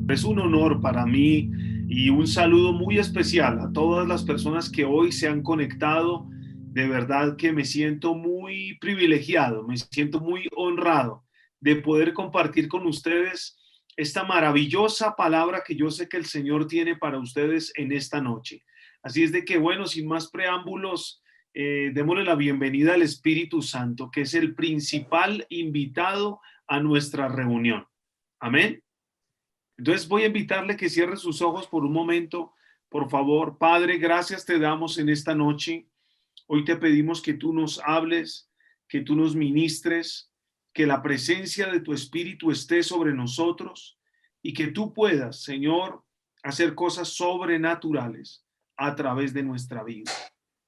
Es un honor para mí y un saludo muy especial a todas las personas que hoy se han conectado. De verdad que me siento muy privilegiado, me siento muy honrado de poder compartir con ustedes esta maravillosa palabra que yo sé que el Señor tiene para ustedes en esta noche. Así es de que, bueno, sin más preámbulos, démosle la bienvenida al Espíritu Santo, que es el principal invitado a nuestra reunión. Amén. Entonces voy a invitarle que cierre sus ojos por un momento, por favor. Padre, gracias te damos en esta noche. Hoy te pedimos que tú nos hables, que tú nos ministres, que la presencia de tu Espíritu esté sobre nosotros y que tú puedas, Señor, hacer cosas sobrenaturales a través de nuestra vida.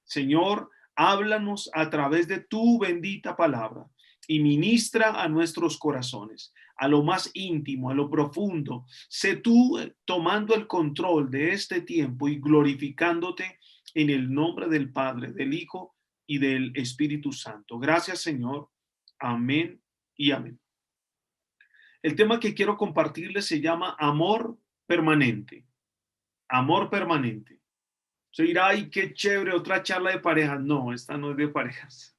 Señor, háblanos a través de tu bendita palabra y ministra a nuestros corazones, a lo más íntimo, a lo profundo. Sé tú tomando el control de este tiempo y glorificándote en el nombre del Padre, del Hijo y del Espíritu Santo. Gracias, Señor. Amén y amén. El tema que quiero compartirles se llama amor permanente. Amor permanente. Se dirá, ay, qué chévere, otra charla de parejas. No, esta no es de parejas.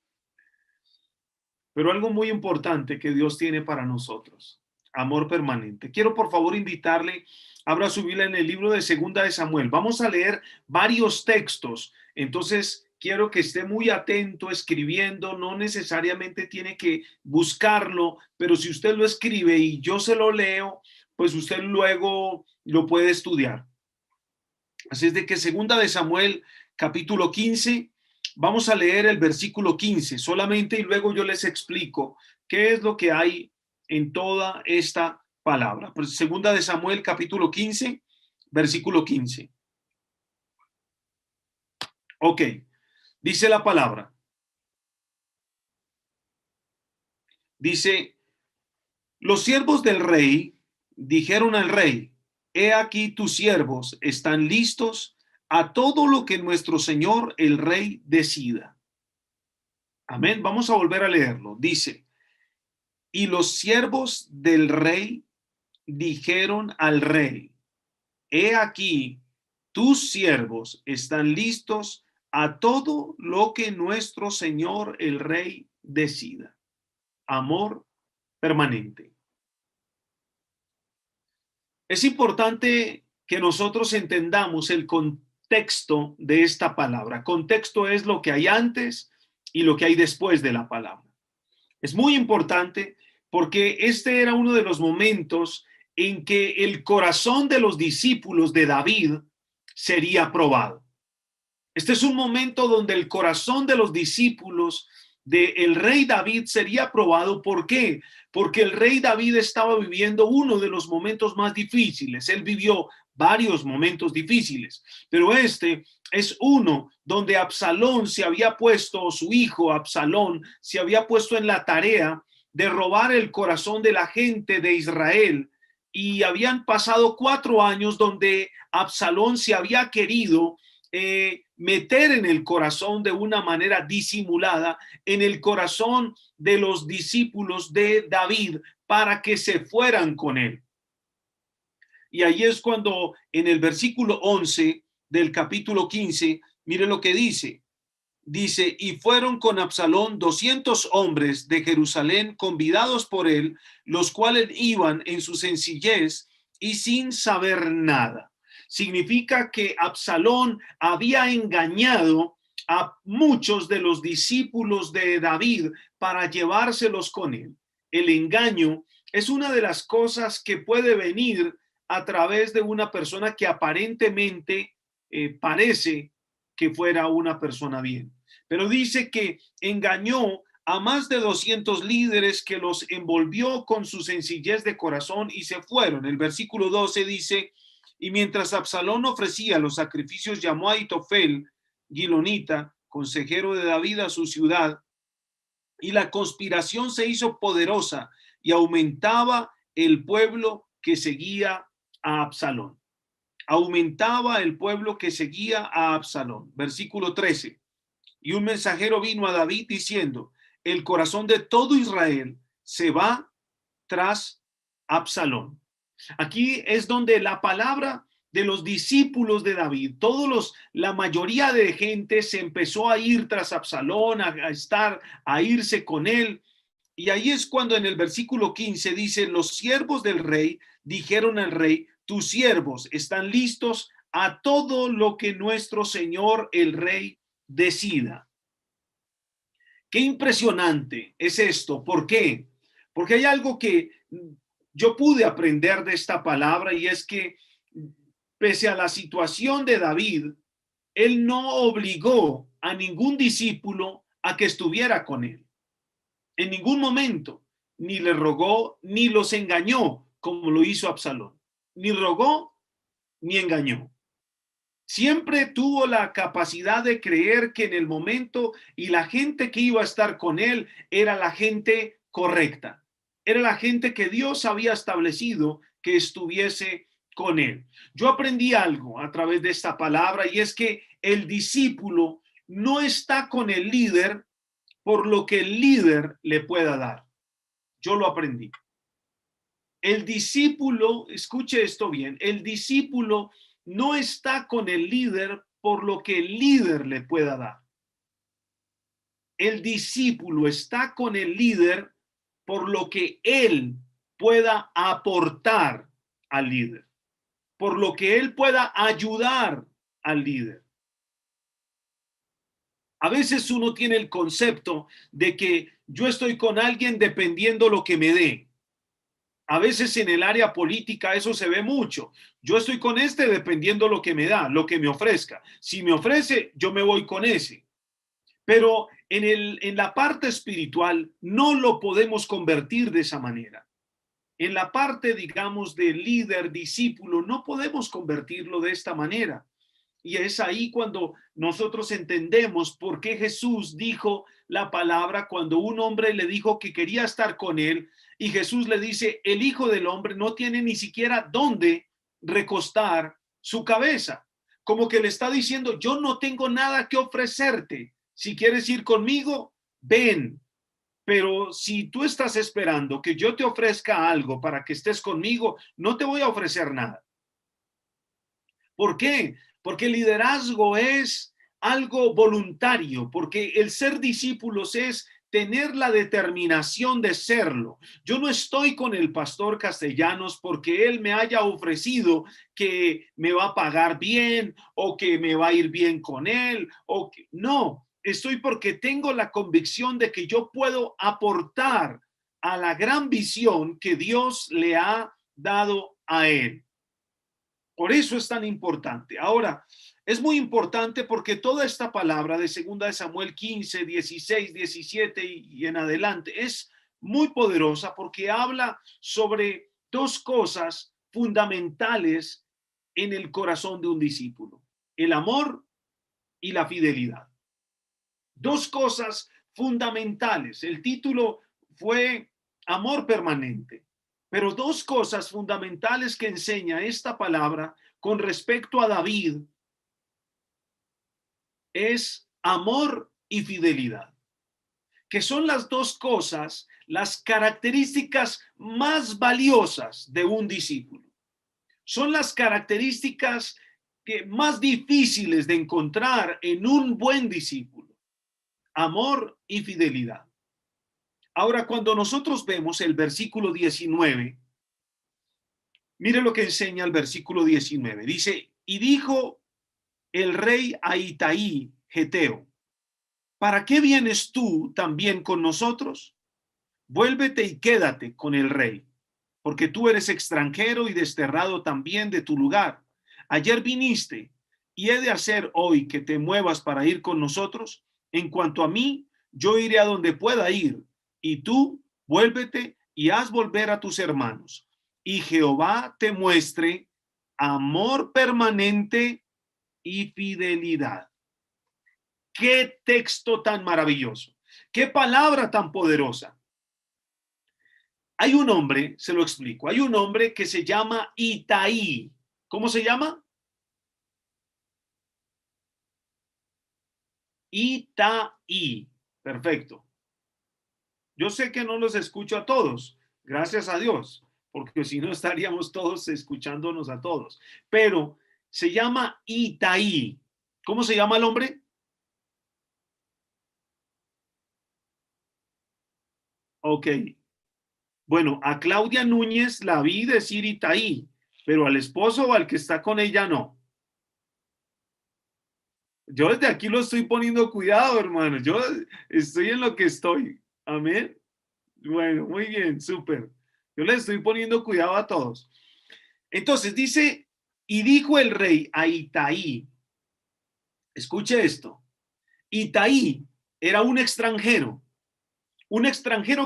Pero algo muy importante que Dios tiene para nosotros. Amor permanente. Quiero por favor invitarle, abra su Biblia en el libro de Segunda de Samuel. Vamos a leer varios textos. Entonces, quiero que esté muy atento escribiendo. No necesariamente tiene que buscarlo, pero si usted lo escribe y yo se lo leo, pues usted luego lo puede estudiar. Así es de que Segunda de Samuel, capítulo 15, vamos a leer el versículo 15 solamente y luego yo les explico qué es lo que hay en toda esta palabra. Pues Segunda de Samuel, capítulo 15, versículo 15. Ok, dice la palabra. Dice, los siervos del rey dijeron al rey, he aquí tus siervos están listos a todo lo que nuestro señor el rey decida. Amén. Vamos a volver a leerlo. Dice, y los siervos del rey dijeron al rey, he aquí, tus siervos están listos a todo lo que nuestro señor el rey decida. Amor permanente. Es importante que nosotros entendamos el contexto de esta palabra. Contexto es lo que hay antes y lo que hay después de la palabra. Es muy importante porque este era uno de los momentos en que el corazón de los discípulos de David sería probado. Este es un momento donde el corazón de los discípulos del rey David sería probado. ¿Por qué? Porque el rey David estaba viviendo uno de los momentos más difíciles. Él vivió varios momentos difíciles, pero este es uno donde Absalón se había puesto, o su hijo Absalón se había puesto en la tarea de robar el corazón de la gente de Israel. Y habían pasado 4 años donde Absalón se había querido meter en el corazón de una manera disimulada, en el corazón de los discípulos de David para que se fueran con él. Y ahí es cuando en el versículo 11 del capítulo 15, mire lo que dice. Dice, y fueron con Absalón 200 hombres de Jerusalén convidados por él, los cuales iban en su sencillez y sin saber nada. Significa que Absalón había engañado a muchos de los discípulos de David para llevárselos con él. El engaño es una de las cosas que puede venir a través de una persona que aparentemente parece que fuera una persona bien. Pero dice que engañó a más de 200 líderes, que los envolvió con su sencillez de corazón y se fueron. El versículo 12 dice, y mientras Absalón ofrecía los sacrificios, llamó a Ahitofel, Gilonita, consejero de David, a su ciudad, y la conspiración se hizo poderosa y aumentaba el pueblo que seguía a Absalón. Aumentaba el pueblo que seguía a Absalón. Versículo 13. Y un mensajero vino a David diciendo, el corazón de todo Israel se va tras Absalón. Aquí es donde la palabra de los discípulos de David, la mayoría de gente se empezó a ir tras Absalón, a irse con él. Y ahí es cuando en el versículo 15 dice, los siervos del rey dijeron al rey, tus siervos están listos a todo lo que nuestro señor el rey decida. Qué impresionante es esto. ¿Por qué? Porque hay algo que yo pude aprender de esta palabra y es que pese a la situación de David, él no obligó a ningún discípulo a que estuviera con él. En ningún momento, ni le rogó, ni los engañó, como lo hizo Absalón. Ni rogó, ni engañó. Siempre tuvo la capacidad de creer que en el momento y la gente que iba a estar con él era la gente correcta. Era la gente que Dios había establecido que estuviese con él. Yo aprendí algo a través de esta palabra y es que el discípulo no está con el líder por lo que el líder le pueda dar. Yo lo aprendí. El discípulo, escuche esto bien, el discípulo no está con el líder por lo que el líder le pueda dar. El discípulo está con el líder por lo que él pueda aportar al líder, por lo que él pueda ayudar al líder. A veces uno tiene el concepto de que yo estoy con alguien dependiendo lo que me dé. A veces en el área política eso se ve mucho. Yo estoy con este dependiendo lo que me da, lo que me ofrezca. Si me ofrece, yo me voy con ese. Pero en la parte espiritual no lo podemos convertir de esa manera. En la parte, digamos, de líder, discípulo, no podemos convertirlo de esta manera. Y es ahí cuando nosotros entendemos por qué Jesús dijo la palabra cuando un hombre le dijo que quería estar con él y Jesús le dice, el Hijo del Hombre no tiene ni siquiera dónde recostar su cabeza. Como que le está diciendo, yo no tengo nada que ofrecerte. Si quieres ir conmigo, ven. Pero si tú estás esperando que yo te ofrezca algo para que estés conmigo, no te voy a ofrecer nada. ¿Por qué? Porque el liderazgo es algo voluntario, porque el ser discípulos es tener la determinación de serlo. Yo no estoy con el pastor Castellanos porque él me haya ofrecido que me va a pagar bien o que me va a ir bien con él o que no, estoy porque tengo la convicción de que yo puedo aportar a la gran visión que Dios le ha dado a él. Por eso es tan importante. Ahora, es muy importante porque toda esta palabra de 2 de Samuel 15, 16, 17 y en adelante es muy poderosa porque habla sobre dos cosas fundamentales en el corazón de un discípulo: el amor y la fidelidad. Dos cosas fundamentales. El título fue Amor permanente. Pero dos cosas fundamentales que enseña esta palabra con respecto a David es amor y fidelidad, que son las dos cosas, las características más valiosas de un discípulo. Son las características más difíciles de encontrar en un buen discípulo: amor y fidelidad. Ahora, cuando nosotros vemos el versículo 19, mire lo que enseña el versículo 19. Dice, y dijo el rey a Itaí, Geteo, ¿para qué vienes tú también con nosotros? Vuélvete y quédate con el rey, porque tú eres extranjero y desterrado también de tu lugar. Ayer viniste y he de hacer hoy que te muevas para ir con nosotros. En cuanto a mí, yo iré a donde pueda ir, y tú vuélvete y haz volver a tus hermanos. Y Jehová te muestre amor permanente y fidelidad. Qué texto tan maravilloso, qué palabra tan poderosa. Hay un hombre, se lo explico, hay un hombre que se llama Itaí. ¿Cómo se llama? Itaí. Perfecto. Yo sé que no los escucho a todos, gracias a Dios, porque si no estaríamos todos escuchándonos a todos. Pero se llama Itaí. ¿Cómo se llama el hombre? Ok. Bueno, a Claudia Núñez la vi decir Itaí, pero al esposo o al que está con ella no. Yo desde aquí lo estoy poniendo cuidado, hermano. Yo estoy en lo que estoy. Amén. Bueno, muy bien, súper. Yo les estoy poniendo cuidado a todos. Entonces dice, y dijo el rey a Itaí, escuche esto, Itaí era un extranjero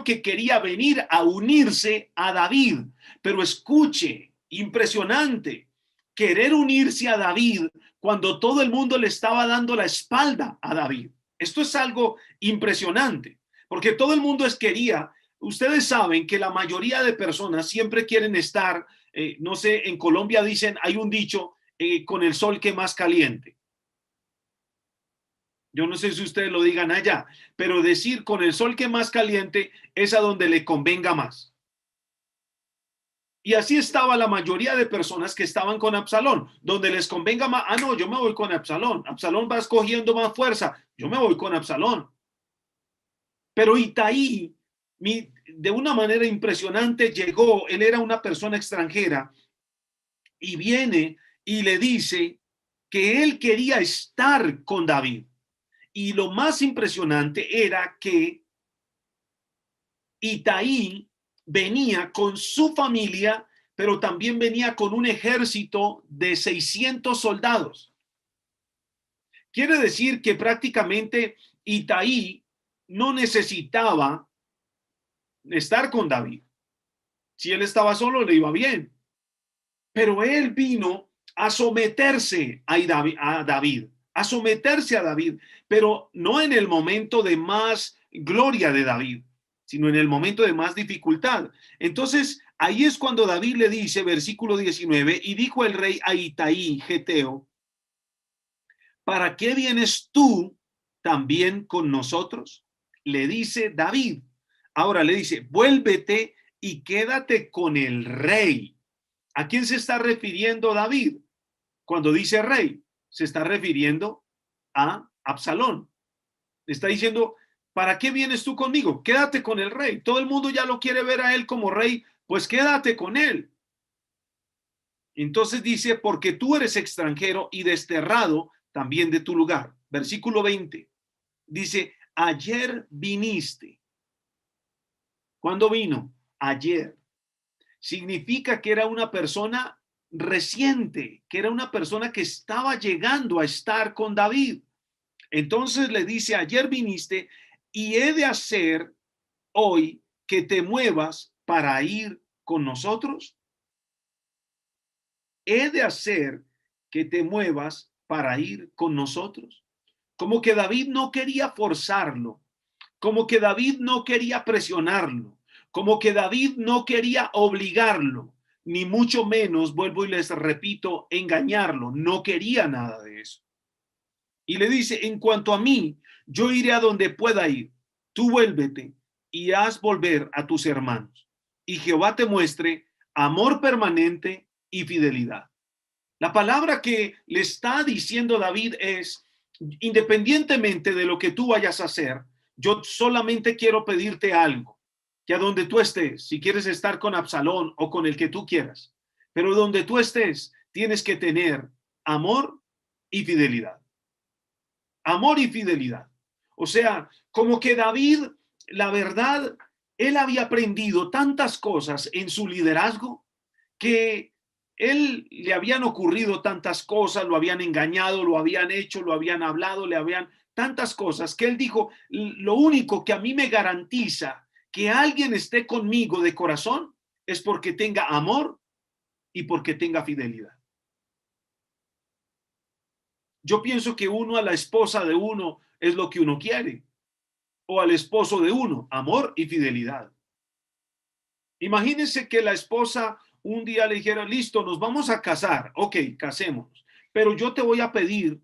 que quería venir a unirse a David, pero escuche, impresionante, querer unirse a David cuando todo el mundo le estaba dando la espalda a David. Esto es algo impresionante, porque todo el mundo quería, ustedes saben que la mayoría de personas siempre quieren estar, no sé, en Colombia dicen, hay un dicho, con el sol que más caliente. Yo no sé si ustedes lo digan allá, pero decir con el sol que más caliente es a donde le convenga más. Y así estaba la mayoría de personas que estaban con Absalón, donde les convenga más. Ah, no, yo me voy con Absalón. Absalón va escogiendo más fuerza. Yo me voy con Absalón. Pero Itaí, de una manera impresionante, llegó. Él era una persona extranjera y viene y le dice que él quería estar con David. Y lo más impresionante era que Itaí venía con su familia, pero también venía con un ejército de 600 soldados. Quiere decir que prácticamente Itaí no necesitaba estar con David. Si él estaba solo, le iba bien. Pero él vino a someterse a David, a someterse a David, pero no en el momento de más gloria de David, sino en el momento de más dificultad. Entonces, ahí es cuando David le dice, versículo 19, y dijo el rey a Itaí, Geteo, ¿para qué vienes tú también con nosotros? Le dice David. Ahora le dice, vuélvete y quédate con el rey. ¿A quién se está refiriendo David? Cuando dice rey, se está refiriendo a Absalón. Le está diciendo, ¿para qué vienes tú conmigo? Quédate con el rey. Todo el mundo ya lo quiere ver a él como rey, pues quédate con él. Entonces dice, porque tú eres extranjero y desterrado también de tu lugar. Versículo 20. Dice, ayer viniste. ¿Cuándo vino? Ayer. Significa que era una persona reciente, que era una persona que estaba llegando a estar con David. Entonces le dice, ayer viniste y he de hacer hoy que te muevas para ir con nosotros. He de hacer que te muevas para ir con nosotros. Como que David no quería forzarlo, como que David no quería presionarlo, como que David no quería obligarlo, ni mucho menos, vuelvo y les repito, engañarlo. No quería nada de eso. Y le dice, en cuanto a mí, yo iré a donde pueda ir. Tú vuélvete y haz volver a tus hermanos. Y Jehová te muestre amor permanente y fidelidad. La palabra que le está diciendo David es, independientemente de lo que tú vayas a hacer, yo solamente quiero pedirte algo, que a donde tú estés, si quieres estar con Absalón o con el que tú quieras, pero donde tú estés, tienes que tener amor y fidelidad. Amor y fidelidad. O sea, como que David, la verdad, él había aprendido tantas cosas en su liderazgo que él le habían ocurrido tantas cosas, lo habían engañado, lo habían hecho, lo habían hablado, le habían tantas cosas que él dijo, lo único que a mí me garantiza que alguien esté conmigo de corazón es porque tenga amor y porque tenga fidelidad. Yo pienso que uno a la esposa de uno es lo que uno quiere, o al esposo de uno, amor y fidelidad. Imagínense que la esposa un día le dijera, listo, nos vamos a casar, ok, casémonos, pero yo te voy a pedir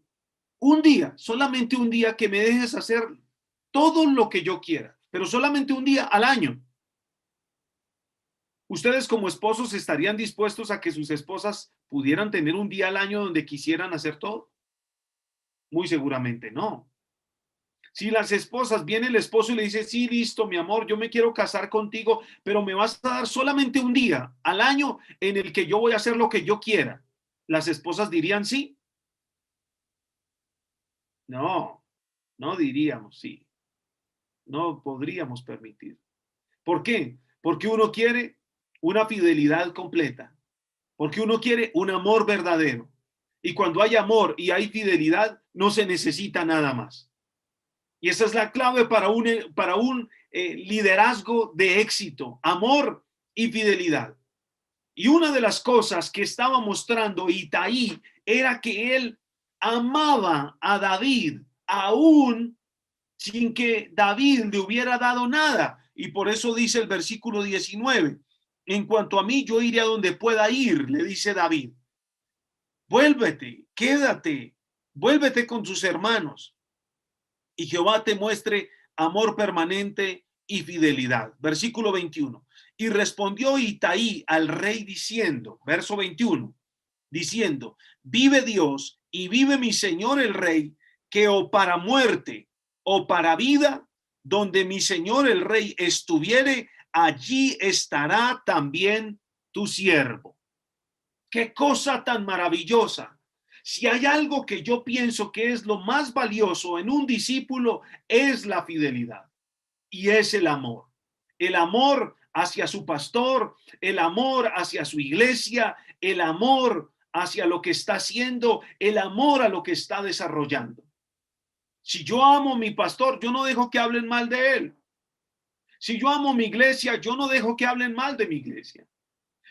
un día, solamente un día, que me dejes hacer todo lo que yo quiera, pero solamente un día al año. ¿Ustedes como esposos estarían dispuestos a que sus esposas pudieran tener un día al año donde quisieran hacer todo? Muy seguramente no. Si las esposas, viene el esposo y le dice, sí, listo, mi amor, yo me quiero casar contigo, pero me vas a dar solamente un día al año en el que yo voy a hacer lo que yo quiera. Las esposas dirían sí. No, no diríamos sí. No podríamos permitir. ¿Por qué? Porque uno quiere una fidelidad completa, porque uno quiere un amor verdadero. Y cuando hay amor y hay fidelidad, no se necesita nada más. Y esa es la clave para un liderazgo de éxito, amor y fidelidad. Y una de las cosas que estaba mostrando Itaí era que él amaba a David aún sin que David le hubiera dado nada. Y por eso dice el versículo 19, en cuanto a mí, yo iré a donde pueda ir, le dice David. Vuélvete, quédate, vuélvete con tus hermanos y Jehová te muestre amor permanente y fidelidad. Versículo 21. Y respondió Itaí al rey diciendo, verso 21, diciendo, vive Dios y vive mi señor el rey, que o para muerte o para vida, donde mi señor el rey estuviere, allí estará también tu siervo. Qué cosa tan maravillosa. Si hay algo que yo pienso que es lo más valioso en un discípulo, es la fidelidad y es el amor. El amor hacia su pastor, el amor hacia su iglesia, el amor hacia lo que está haciendo, el amor a lo que está desarrollando. Si yo amo a mi pastor, yo no dejo que hablen mal de él. Si yo amo mi iglesia, yo no dejo que hablen mal de mi iglesia.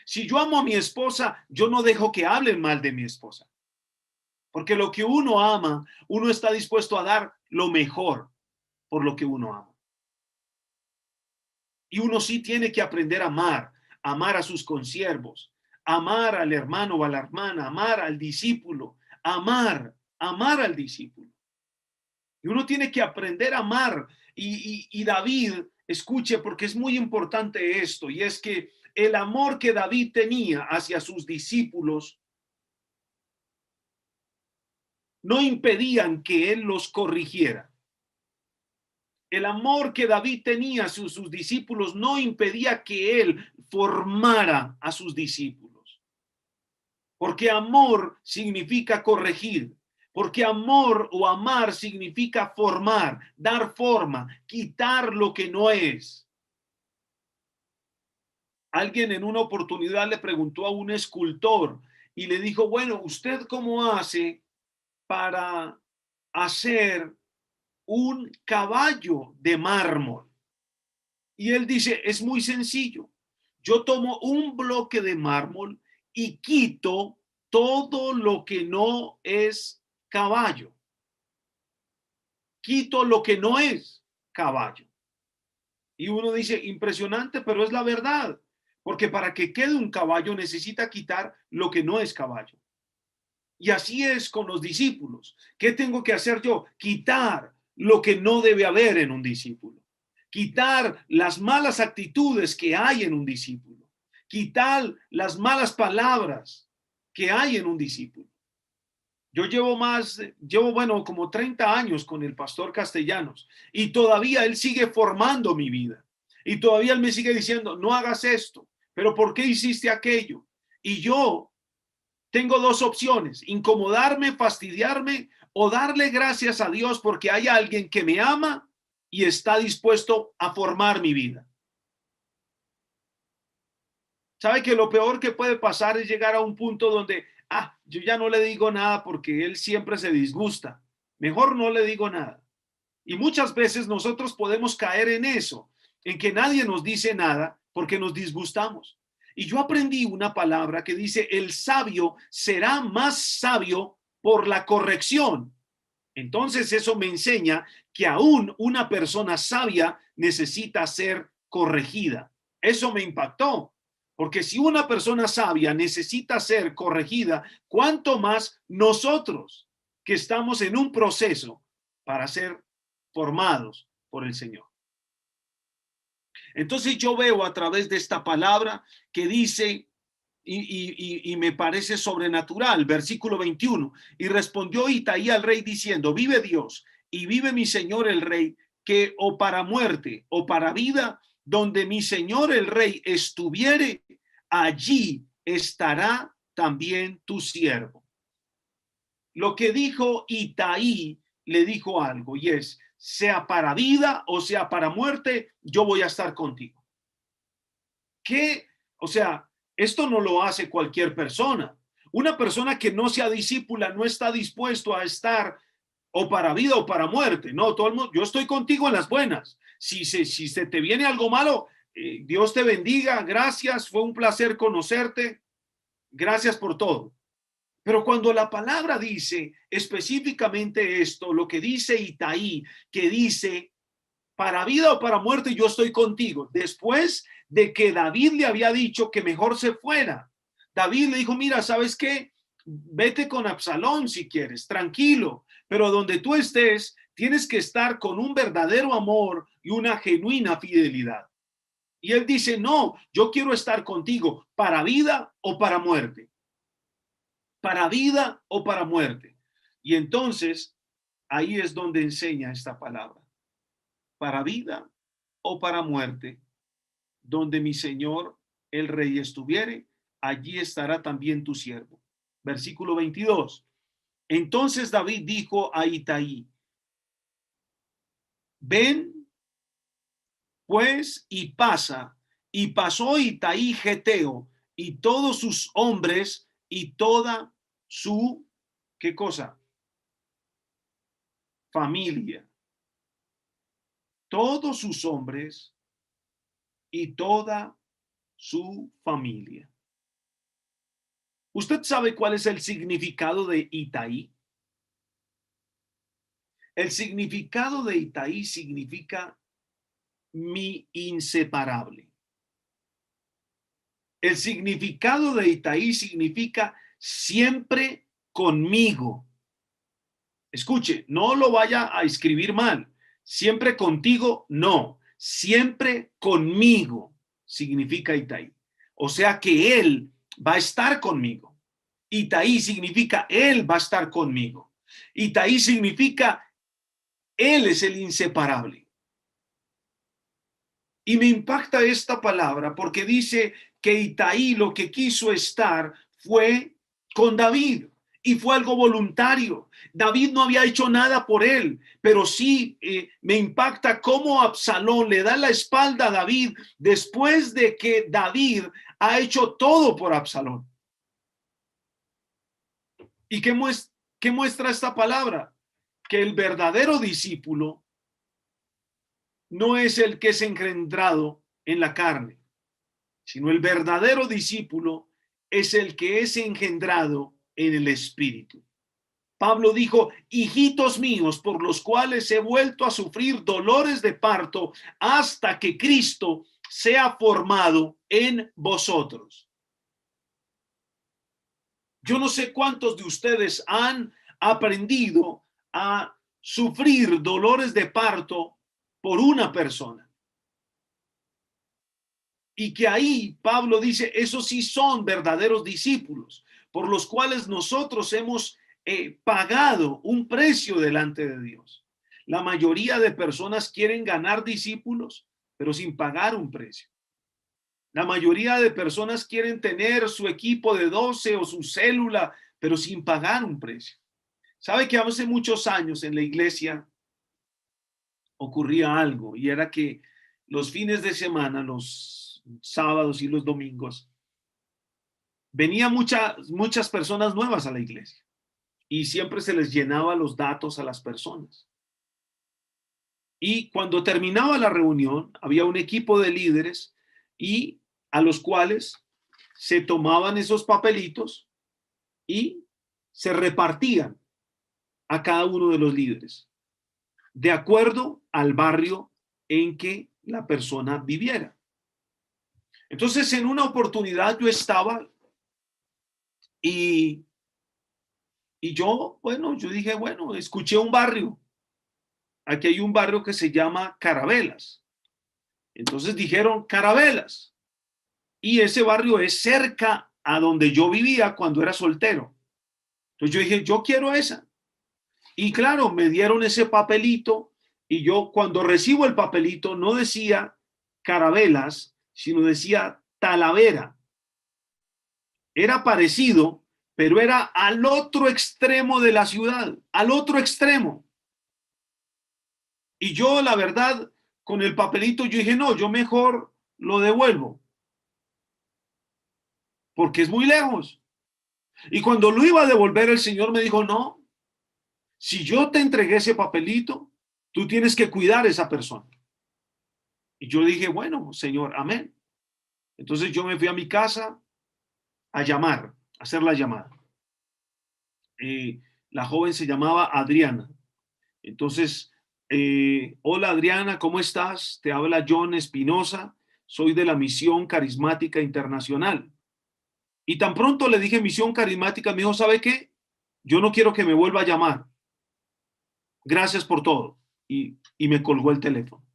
Si yo amo a mi esposa, yo no dejo que hablen mal de mi esposa. Porque lo que uno ama, uno está dispuesto a dar lo mejor por lo que uno ama. Y uno sí tiene que aprender a amar, amar a sus consiervos, amar al hermano o a la hermana, amar al discípulo, amar al discípulo. Y uno tiene que aprender a amar. Y David, escuche, porque es muy importante esto, y es que el amor que David tenía hacia sus discípulos no impedían que él los corrigiera. El amor que David tenía hacia sus discípulos no impedía que él formara a sus discípulos. Porque amor significa corregir. Porque amor o amar significa formar, dar forma, quitar lo que no es. Alguien en una oportunidad le preguntó a un escultor y le dijo, bueno, ¿usted cómo hace para hacer un caballo de mármol? Y él dice, es muy sencillo. Yo tomo un bloque de mármol y quito todo lo que no es caballo. Quito lo que no es caballo. Y uno dice, impresionante, pero es la verdad. Porque para que quede un caballo necesita quitar lo que no es caballo. Y así es con los discípulos. ¿Qué tengo que hacer yo? Quitar lo que no debe haber en un discípulo. Quitar las malas actitudes que hay en un discípulo. Quitar las malas palabras que hay en un discípulo. Yo llevo como 30 años con el pastor Castellanos y todavía él sigue formando mi vida. Y todavía él me sigue diciendo, no hagas esto, pero ¿por qué hiciste aquello? Y yo tengo dos opciones, incomodarme, fastidiarme o darle gracias a Dios porque hay alguien que me ama y está dispuesto a formar mi vida. ¿Sabe que lo peor que puede pasar es llegar a un punto donde, yo ya no le digo nada porque él siempre se disgusta? Mejor no le digo nada. Y muchas veces nosotros podemos caer en eso, en que nadie nos dice nada porque nos disgustamos. Y yo aprendí una palabra que dice, el sabio será más sabio por la corrección. Entonces eso me enseña que aún una persona sabia necesita ser corregida. Eso me impactó, porque si una persona sabia necesita ser corregida, ¿cuánto más nosotros que estamos en un proceso para ser formados por el Señor? Entonces yo veo a través de esta palabra que dice, y me parece sobrenatural, versículo 21, y respondió Itaí al rey diciendo, vive Dios y vive mi señor el rey, que o para muerte o para vida, donde mi señor el rey estuviere, allí estará también tu siervo. Lo que dijo Itaí le dijo algo, y es, sea para vida o sea para muerte, yo voy a estar contigo. ¿Qué? O sea, esto no lo hace cualquier persona. Una persona que no sea discípula no está dispuesto a estar o para vida o para muerte. No, todo el mundo, yo estoy contigo en las buenas. Si se te viene algo malo, Dios te bendiga, gracias, fue un placer conocerte, gracias por todo. Pero cuando la palabra dice específicamente esto, lo que dice Itaí, que dice, para vida o para muerte yo estoy contigo, después de que David le había dicho que mejor se fuera. David le dijo, mira, ¿sabes qué? Vete con Absalón si quieres, tranquilo, pero donde tú estés, tienes que estar con un verdadero amor y una genuina fidelidad. Y él dice, no, yo quiero estar contigo para vida o para muerte, para vida o para muerte. Y entonces, ahí es donde enseña esta palabra, para vida o para muerte, donde mi señor el rey estuviere, allí estará también tu siervo. Versículo 22. Entonces David dijo a Itaí, ven pues y pasa. Y pasó Itaí Geteo y todos sus hombres y toda su, ¿qué cosa? Familia. Todos sus hombres y toda su familia. ¿Usted sabe cuál es el significado de Itaí? El significado de Itaí significa mi inseparable. El significado de Itaí significa siempre conmigo. Escuche, no lo vaya a escribir mal. Siempre contigo, no. Siempre conmigo significa Itaí. O sea que él va a estar conmigo. Itaí significa él va a estar conmigo. Itaí significa él es el inseparable. Y me impacta esta palabra porque dice que Itaí lo que quiso estar fue con David y fue algo voluntario. David no había hecho nada por él, pero sí me impacta cómo Absalón le da la espalda a David después de que David ha hecho todo por Absalón. ¿Y qué muestra esta palabra? Que el verdadero discípulo no es el que es engendrado en la carne, sino el verdadero discípulo es el que es engendrado en el Espíritu. Pablo dijo, hijitos míos, por los cuales he vuelto a sufrir dolores de parto hasta que Cristo sea formado en vosotros. Yo no sé cuántos de ustedes han aprendido a sufrir dolores de parto por una persona. Y que ahí Pablo dice, esos sí son verdaderos discípulos, por los cuales nosotros hemos pagado un precio delante de Dios. La mayoría de personas quieren ganar discípulos, pero sin pagar un precio. La mayoría de personas quieren tener su equipo de 12 o su célula, pero sin pagar un precio. ¿Sabe que hace muchos años en la iglesia ocurría algo? Y era que los fines de semana, los sábados y los domingos, venían muchas personas nuevas a la iglesia y siempre se les llenaba los datos a las personas. Y cuando terminaba la reunión, había un equipo de líderes y a los cuales se tomaban esos papelitos y se repartían a cada uno de los líderes, de acuerdo al barrio en que la persona viviera. Entonces, en una oportunidad yo estaba y, y yo, bueno, yo dije, bueno, escuché un barrio. Aquí hay un barrio que se llama Carabelas. Entonces dijeron Carabelas. Y ese barrio es cerca a donde yo vivía cuando era soltero. Entonces yo dije, yo quiero esa. Y claro, me dieron ese papelito y yo cuando recibo el papelito no decía Carabelas, sino decía Talavera. Era parecido, pero era al otro extremo de la ciudad, al otro extremo. Y yo, la verdad, con el papelito, yo dije, no, yo mejor lo devuelvo, porque es muy lejos. Y cuando lo iba a devolver, el Señor me dijo, no, si yo te entregué ese papelito, tú tienes que cuidar a esa persona. Y yo dije, bueno, Señor, amén. Entonces yo me fui a mi casa a llamar, a hacer la llamada. La joven se llamaba Adriana. Entonces, hola Adriana, ¿cómo estás? Te habla John Espinosa, soy de la Misión Carismática Internacional. Y tan pronto le dije Misión Carismática, me dijo, ¿sabe qué? Yo no quiero que me vuelva a llamar. Gracias por todo. Y me colgó el teléfono.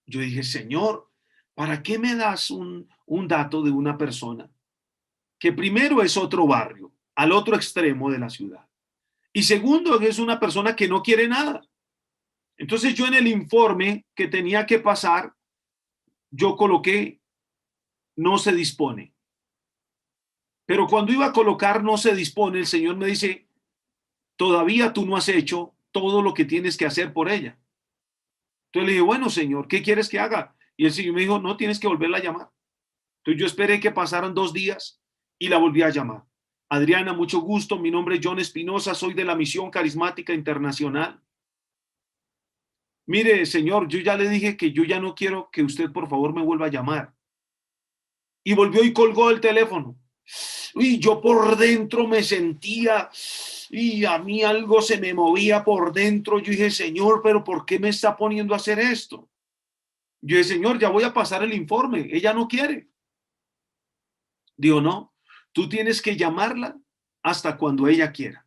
Yo dije, Señor, ¿para qué me das un dato de una persona que primero es otro barrio, al otro extremo de la ciudad? Y segundo, es una persona que no quiere nada. Entonces yo en el informe que tenía que pasar, yo coloqué no se dispone. Pero cuando iba a colocar no se dispone, el Señor me dice, todavía tú no has hecho todo lo que tienes que hacer por ella. Entonces le dije, bueno, Señor, ¿qué quieres que haga? Y el Señor me dijo, no tienes que volverla a llamar. Entonces yo esperé que pasaran 2 días y la volví a llamar. Adriana, mucho gusto. Mi nombre es John Espinosa, soy de la Misión Carismática Internacional. Mire, señor, yo ya le dije que yo ya no quiero que usted por favor me vuelva a llamar. Y volvió y colgó el teléfono. Y yo por dentro me sentía, y a mí algo se me movía por dentro. Yo dije, Señor, pero ¿por qué me está poniendo a hacer esto? Yo dije, Señor, ya voy a pasar el informe. Ella no quiere. Digo, no, tú tienes que llamarla hasta cuando ella quiera.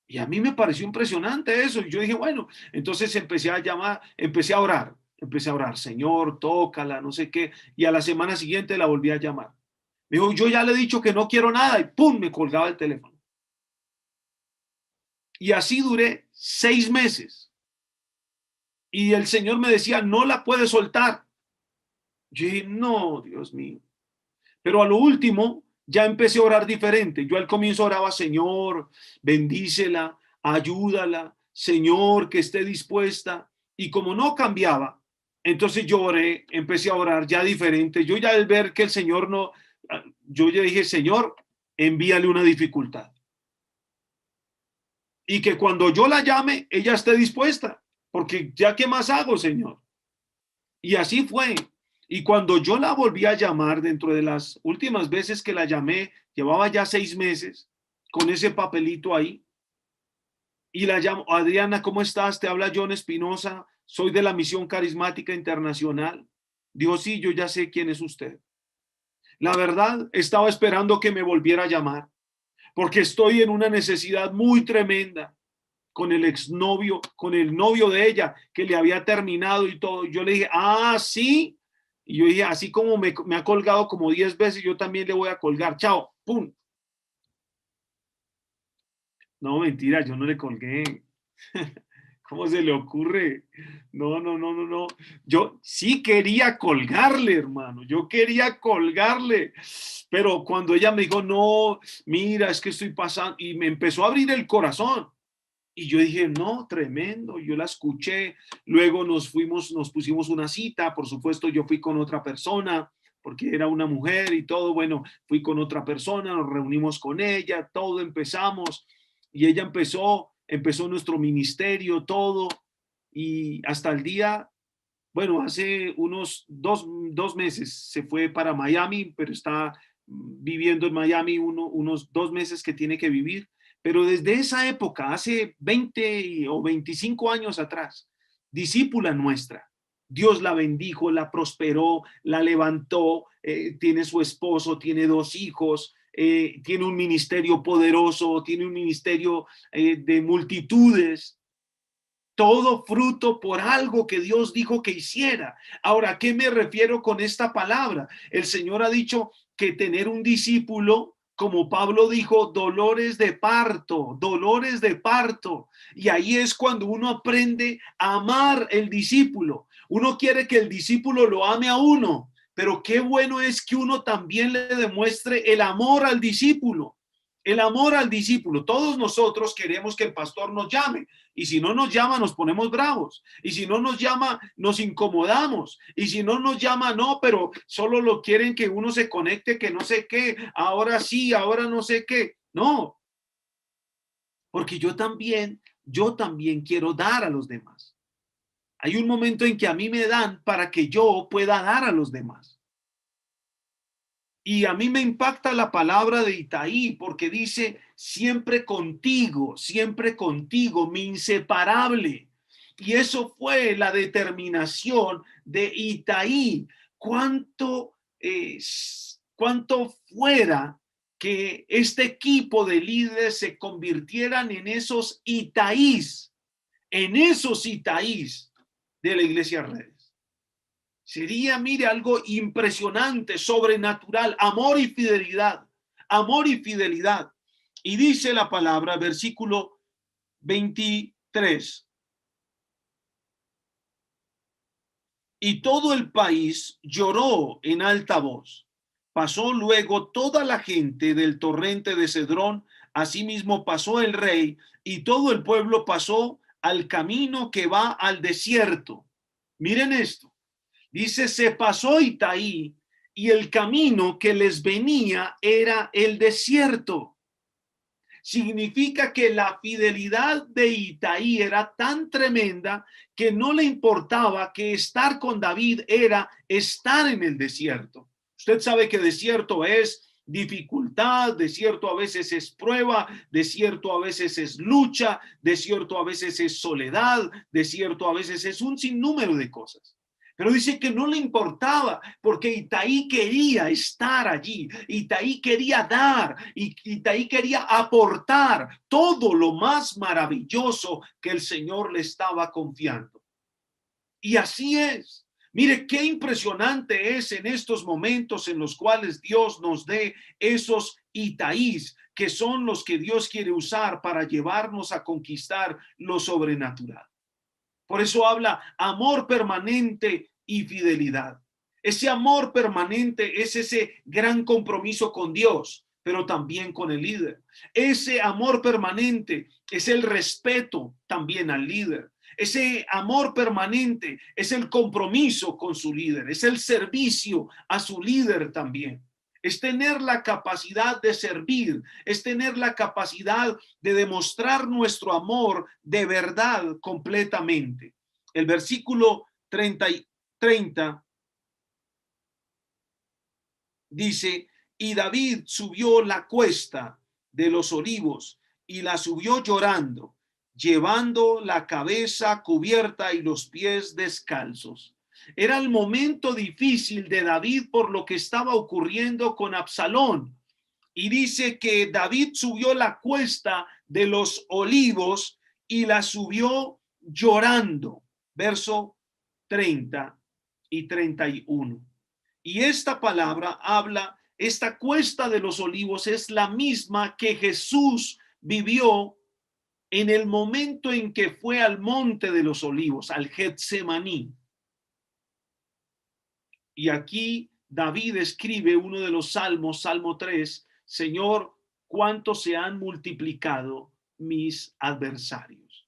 Y a mí me pareció impresionante eso. Y yo dije, bueno, entonces empecé a llamar, empecé a orar, Señor, tócala, no sé qué. Y a la semana siguiente la volví a llamar. Me dijo, yo ya le he dicho que no quiero nada y ¡pum! Me colgaba el teléfono. Y así duré 6 meses. Y el Señor me decía, no la puedes soltar. Yo dije, no, Dios mío. Pero a lo último ya empecé a orar diferente. Yo al comienzo oraba, Señor, bendícela, ayúdala, Señor, que esté dispuesta. Y como no cambiaba, entonces yo oré, empecé a orar ya diferente. Yo ya al ver que el Señor no, yo ya dije, Señor, envíale una dificultad. Y que cuando yo la llame, ella esté dispuesta. Porque ya, ¿qué más hago, Señor? Y así fue. Y cuando yo la volví a llamar, dentro de las últimas veces que la llamé, llevaba ya 6 meses con ese papelito ahí. Y la llamo, Adriana, ¿cómo estás? Te habla John Espinosa, soy de la Misión Carismática Internacional. Dijo, sí, yo ya sé quién es usted. La verdad, estaba esperando que me volviera a llamar, porque estoy en una necesidad muy tremenda con el exnovio, con el novio de ella, que le había terminado y todo. Yo le dije, ah, sí. Y yo dije, así como me ha colgado como 10 veces, yo también le voy a colgar. Chao, pum. No, mentira, yo no le colgué. ¿Cómo se le ocurre? No, no, no, no, no. Yo sí quería colgarle, hermano. Yo quería colgarle. Pero cuando ella me dijo, no, mira, es que estoy pasando, y me empezó a abrir el corazón. Y yo dije, no, tremendo, yo la escuché, luego nos pusimos una cita, por supuesto yo fui con otra persona, porque era una mujer y todo, bueno, fui con otra persona, nos reunimos con ella, todo empezamos, y ella empezó nuestro ministerio, todo, y hasta el día, bueno, hace unos dos meses se fue para Miami, pero está viviendo en Miami unos 2 meses que tiene que vivir. Pero desde esa época, hace 20 o 25 años atrás, discípula nuestra, Dios la bendijo, la prosperó, la levantó, tiene su esposo, tiene 2 hijos, tiene un ministerio poderoso, tiene un ministerio de multitudes. Todo fruto por algo que Dios dijo que hiciera. Ahora, ¿a qué me refiero con esta palabra? El Señor ha dicho que tener un discípulo, como Pablo dijo, dolores de parto, dolores de parto. Y ahí es cuando uno aprende a amar el discípulo. Uno quiere que el discípulo lo ame a uno, pero qué bueno es que uno también le demuestre el amor al discípulo. El amor al discípulo. Todos nosotros queremos que el pastor nos llame, y si no nos llama nos ponemos bravos, y si no nos llama nos incomodamos, y si no nos llama no, pero solo lo quieren que uno se conecte, que no sé qué, ahora sí, ahora no sé qué. No, porque yo también quiero dar a los demás. Hay un momento en que a mí me dan para que yo pueda dar a los demás. Y a mí me impacta la palabra de Itaí porque dice siempre contigo, mi inseparable. Y eso fue la determinación de Itaí. ¿Cuánto fuera que este equipo de líderes se convirtieran en esos Itaís de la Iglesia Redes? Sería, mire, algo impresionante, sobrenatural, amor y fidelidad, amor y fidelidad. Y dice la palabra, versículo 23. Y todo el país lloró en alta voz. Pasó luego toda la gente del torrente de Cedrón, asimismo pasó el rey, y todo el pueblo pasó al camino que va al desierto. Miren esto. Dice, se pasó Itaí y el camino que les venía era el desierto. Significa que la fidelidad de Itaí era tan tremenda que no le importaba que estar con David era estar en el desierto. Usted sabe que desierto es dificultad, desierto a veces es prueba, desierto a veces es lucha, desierto a veces es soledad, desierto a veces es un sinnúmero de cosas. Pero dice que no le importaba porque Itaí quería estar allí, Itaí quería dar, y Itaí quería aportar todo lo más maravilloso que el Señor le estaba confiando. Y así es. Mire qué impresionante es en estos momentos en los cuales Dios nos dé esos Itaís, que son los que Dios quiere usar para llevarnos a conquistar lo sobrenatural. Por eso habla amor permanente y fidelidad. Ese amor permanente es ese gran compromiso con Dios, pero también con el líder. Ese amor permanente es el respeto también al líder. Ese amor permanente es el compromiso con su líder, es el servicio a su líder también. Es tener la capacidad de servir, es tener la capacidad de demostrar nuestro amor de verdad completamente. El versículo 30 dice, y David subió la cuesta de los olivos y la subió llorando, llevando la cabeza cubierta y los pies descalzos. Era el momento difícil de David por lo que estaba ocurriendo con Absalón. Y dice que David subió la cuesta de los olivos y la subió llorando. Verso 30 y 31. Y esta palabra habla, esta cuesta de los olivos es la misma que Jesús vivió en el momento en que fue al monte de los olivos, al Getsemaní. Y aquí David escribe uno de los salmos, Salmo 3, Señor, cuánto se han multiplicado mis adversarios.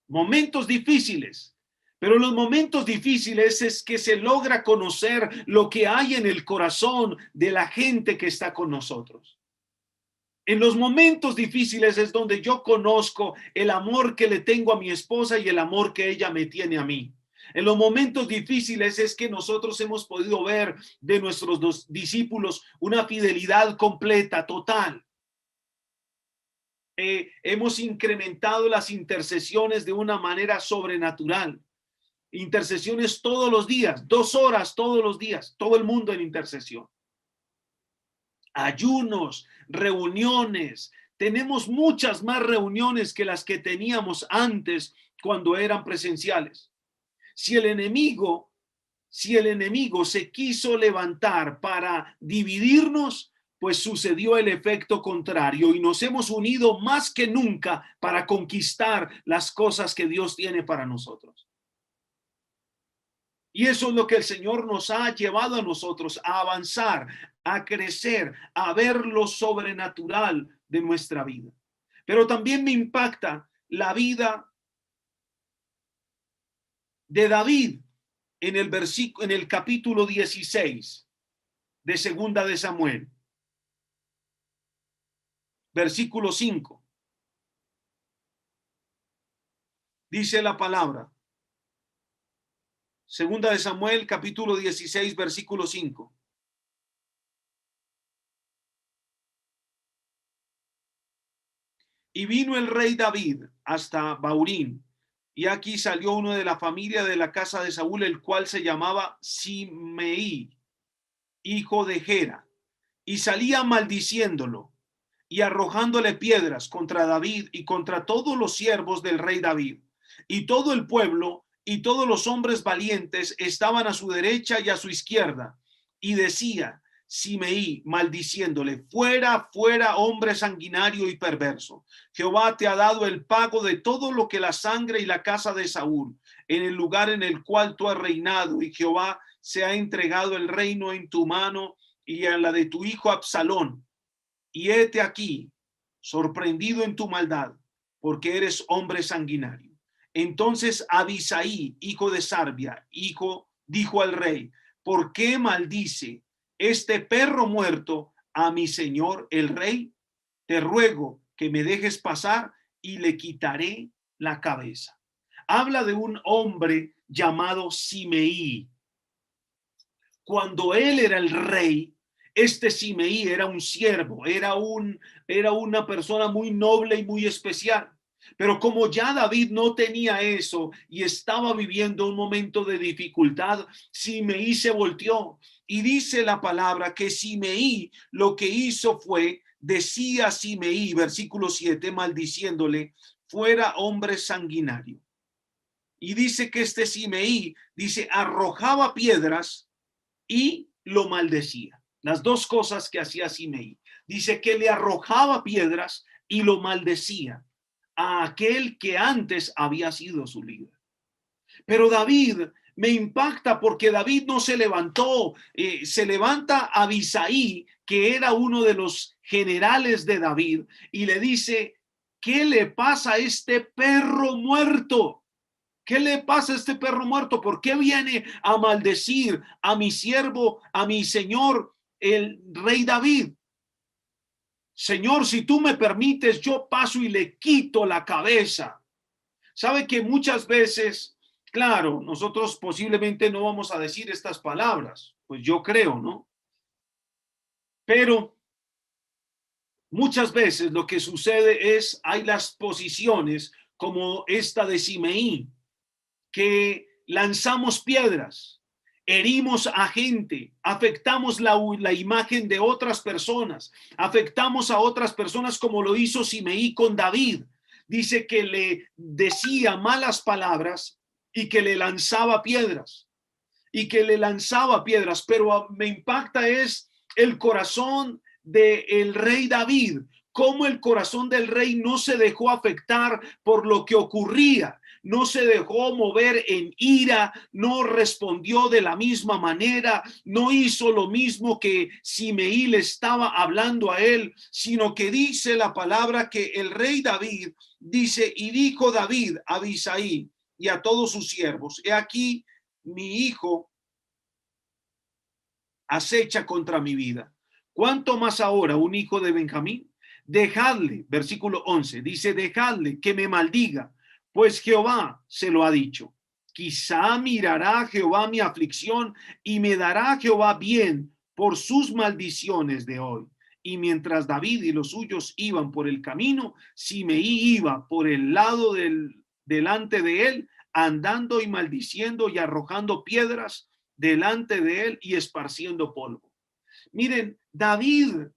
Momentos difíciles, pero los momentos difíciles es que se logra conocer lo que hay en el corazón de la gente que está con nosotros. En los momentos difíciles es donde yo conozco el amor que le tengo a mi esposa y el amor que ella me tiene a mí. En los momentos difíciles es que nosotros hemos podido ver de nuestros dos discípulos una fidelidad completa, total. Hemos incrementado las intercesiones de una manera sobrenatural. Intercesiones todos los días, 2 horas todos los días, todo el mundo en intercesión. Ayunos, reuniones, tenemos muchas más reuniones que las que teníamos antes cuando eran presenciales. Si el enemigo se quiso levantar para dividirnos, pues sucedió el efecto contrario y nos hemos unido más que nunca para conquistar las cosas que Dios tiene para nosotros. Y eso es lo que el Señor nos ha llevado a nosotros, a avanzar, a crecer, a ver lo sobrenatural de nuestra vida. Pero también me impacta la vida de David en el capítulo 16 de Segunda de Samuel, versículo 5. Dice la palabra. Segunda de Samuel, capítulo 16, versículo 5. Y vino el rey David hasta Baurín, y aquí salió uno de la familia de la casa de Saúl, el cual se llamaba Simeí, hijo de Gera, y salía maldiciéndolo y arrojándole piedras contra David y contra todos los siervos del rey David. Y todo el pueblo y todos los hombres valientes estaban a su derecha y a su izquierda. Y decía Simeí, maldiciéndole: fuera, fuera, hombre sanguinario y perverso. Jehová te ha dado el pago de todo lo que la sangre y la casa de Saúl, en el lugar en el cual tú has reinado, y Jehová se ha entregado el reino en tu mano y a la de tu hijo Absalón. Y hete aquí, sorprendido en tu maldad, porque eres hombre sanguinario. Entonces Abisaí, hijo de Sarbia, dijo al rey: ¿por qué maldice este perro muerto a mi señor el rey? Te ruego que me dejes pasar y le quitaré la cabeza. Habla de un hombre llamado Simeí. Cuando él era el rey, este Simeí era un siervo, era una persona muy noble y muy especial. Pero como ya David no tenía eso y estaba viviendo un momento de dificultad, Simeí se volteó, y dice la palabra que Simeí lo que hizo fue, decía Simeí, versículo 7, maldiciéndole: fuera hombre sanguinario. Y dice que este Simeí, dice, arrojaba piedras y lo maldecía. Las dos cosas que hacía Simeí. Dice que le arrojaba piedras y lo maldecía a aquel que antes había sido su líder. Pero David me impacta porque David no se levantó, se levanta Abisaí, que era uno de los generales de David, y le dice: ¿qué le pasa a este perro muerto? ¿Qué le pasa a este perro muerto? ¿Por qué viene a maldecir a mi siervo, a mi señor, el rey David? Señor, si tú me permites, yo paso y le quito la cabeza. Sabe que muchas veces, claro, nosotros posiblemente no vamos a decir estas palabras, pues yo creo, ¿no? Pero muchas veces lo que sucede es, hay las posiciones como esta de Simeí, que lanzamos piedras, herimos a gente, afectamos la imagen de otras personas, afectamos a otras personas como lo hizo Simeí con David. Dice que le decía malas palabras y que le lanzaba piedras, pero me impacta es el corazón del rey David, cómo el corazón del rey no se dejó afectar por lo que ocurría, no se dejó mover en ira, no respondió de la misma manera, no hizo lo mismo que Simeí le estaba hablando a él, sino que dice la palabra que el rey David dice: y dijo David a Abisaí y a todos sus siervos: he aquí, mi hijo acecha contra mi vida. ¿Cuánto más ahora un hijo de Benjamín? Dejadle, versículo 11, dice: dejadle que me maldiga, pues Jehová se lo ha dicho. Quizá mirará Jehová mi aflicción y me dará Jehová bien por sus maldiciones de hoy. Y mientras David y los suyos iban por el camino, Simeí iba por el lado delante de él, andando y maldiciendo y arrojando piedras delante de él y esparciendo polvo. Miren, David,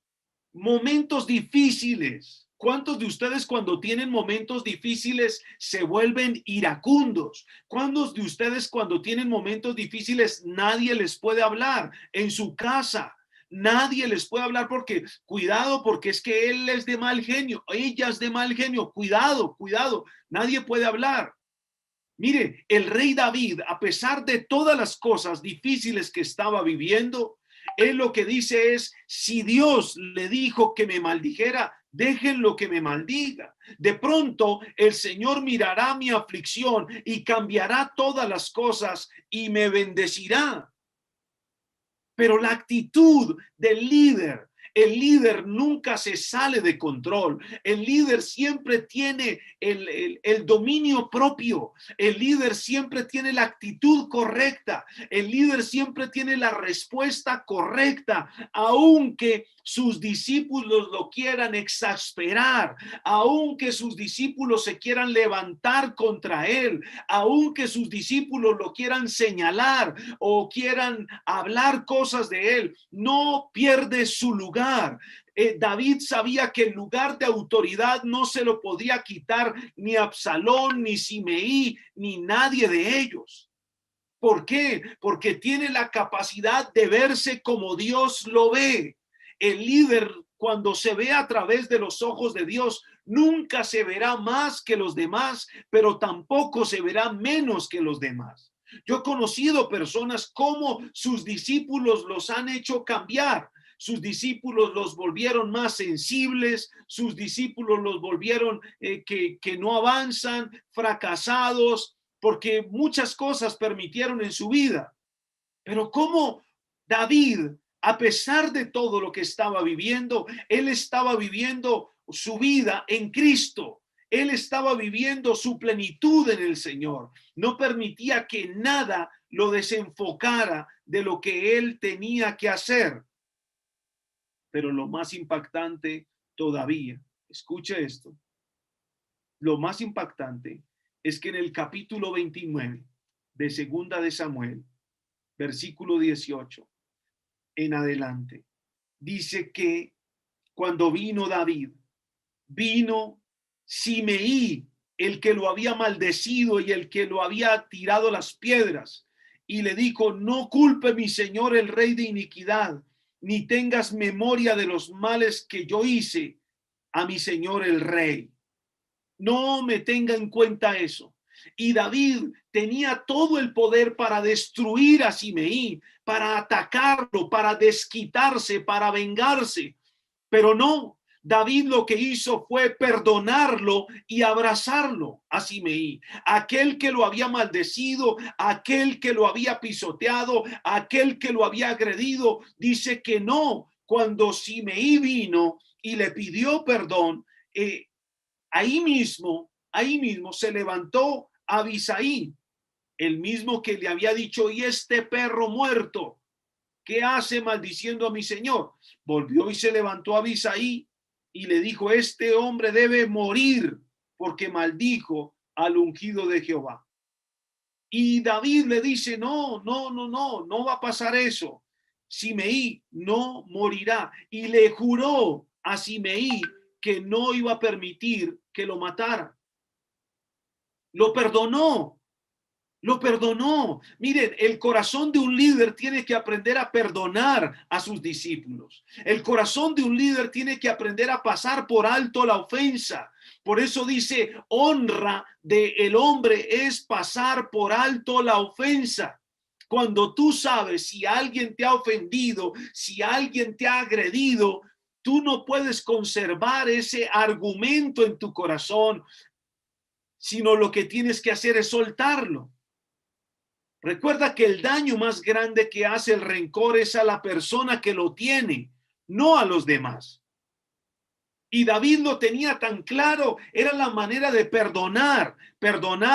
momentos difíciles, ¿Cuántos de ustedes cuando tienen momentos difíciles se vuelven iracundos? ¿Cuántos de ustedes cuando tienen momentos difíciles nadie les puede hablar en su casa? Nadie les puede hablar porque, cuidado, porque es que él es de mal genio, ella es de mal genio, cuidado, cuidado, nadie puede hablar. Mire, el rey David, a pesar de todas las cosas difíciles que estaba viviendo, él lo que dice es, si Dios le dijo que me maldijera, déjenlo que me maldiga. De pronto el Señor mirará mi aflicción y cambiará todas las cosas y me bendecirá. Pero la actitud del líder, el líder nunca se sale de control. El líder siempre tiene el dominio propio. El líder siempre tiene la actitud correcta. El líder siempre tiene la respuesta correcta, aunque sus discípulos lo quieran exasperar, aunque sus discípulos se quieran levantar contra él, aunque sus discípulos lo quieran señalar o quieran hablar cosas de él, no pierde su lugar. David sabía que el lugar de autoridad no se lo podía quitar ni Absalón, ni Simeí, ni nadie de ellos. ¿Por qué? Porque tiene la capacidad de verse como Dios lo ve. El líder, cuando se ve a través de los ojos de Dios, nunca se verá más que los demás, pero tampoco se verá menos que los demás. Yo he conocido personas como sus discípulos los han hecho cambiar. Sus discípulos los volvieron más sensibles, sus discípulos los volvieron que no avanzan, fracasados, porque muchas cosas permitieron en su vida. Pero como David, a pesar de todo lo que estaba viviendo, él estaba viviendo su vida en Cristo. Él estaba viviendo su plenitud en el Señor. No permitía que nada lo desenfocara de lo que él tenía que hacer. Pero lo más impactante todavía, escuche esto, lo más impactante es que en el capítulo 29 de Segunda de Samuel, versículo 18 en adelante, dice que cuando vino David, vino Simeí, el que lo había maldecido y el que lo había tirado las piedras, y le dijo, no culpe mi señor el rey de iniquidad, ni tengas memoria de los males que yo hice a mi señor el rey. No me tenga en cuenta eso. Y David tenía todo el poder para destruir a Simeí, para atacarlo, para desquitarse, para vengarse. Pero no, David lo que hizo fue perdonarlo y abrazarlo a Simeí, aquel que lo había maldecido, aquel que lo había pisoteado, aquel que lo había agredido. Dice que no, cuando Simeí vino y le pidió perdón, ahí mismo se levantó Abisaí, el mismo que le había dicho, y este perro muerto, ¿qué hace maldiciendo a mi señor? Volvió y se levantó Abisaí y le dijo, este hombre debe morir porque maldijo al ungido de Jehová. Y David le dice, no va a pasar eso. Simeí no morirá. Y le juró a Simeí que no iba a permitir que lo matara. Lo perdonó. Lo perdonó. Miren, el corazón de un líder tiene que aprender a perdonar a sus discípulos. El corazón de un líder tiene que aprender a pasar por alto la ofensa. Por eso dice, honra del hombre es pasar por alto la ofensa. Cuando tú sabes si alguien te ha ofendido, si alguien te ha agredido, tú no puedes conservar ese argumento en tu corazón, sino lo que tienes que hacer es soltarlo. Recuerda que el daño más grande que hace el rencor es a la persona que lo tiene, no a los demás. Y David lo tenía tan claro, era la manera de perdonar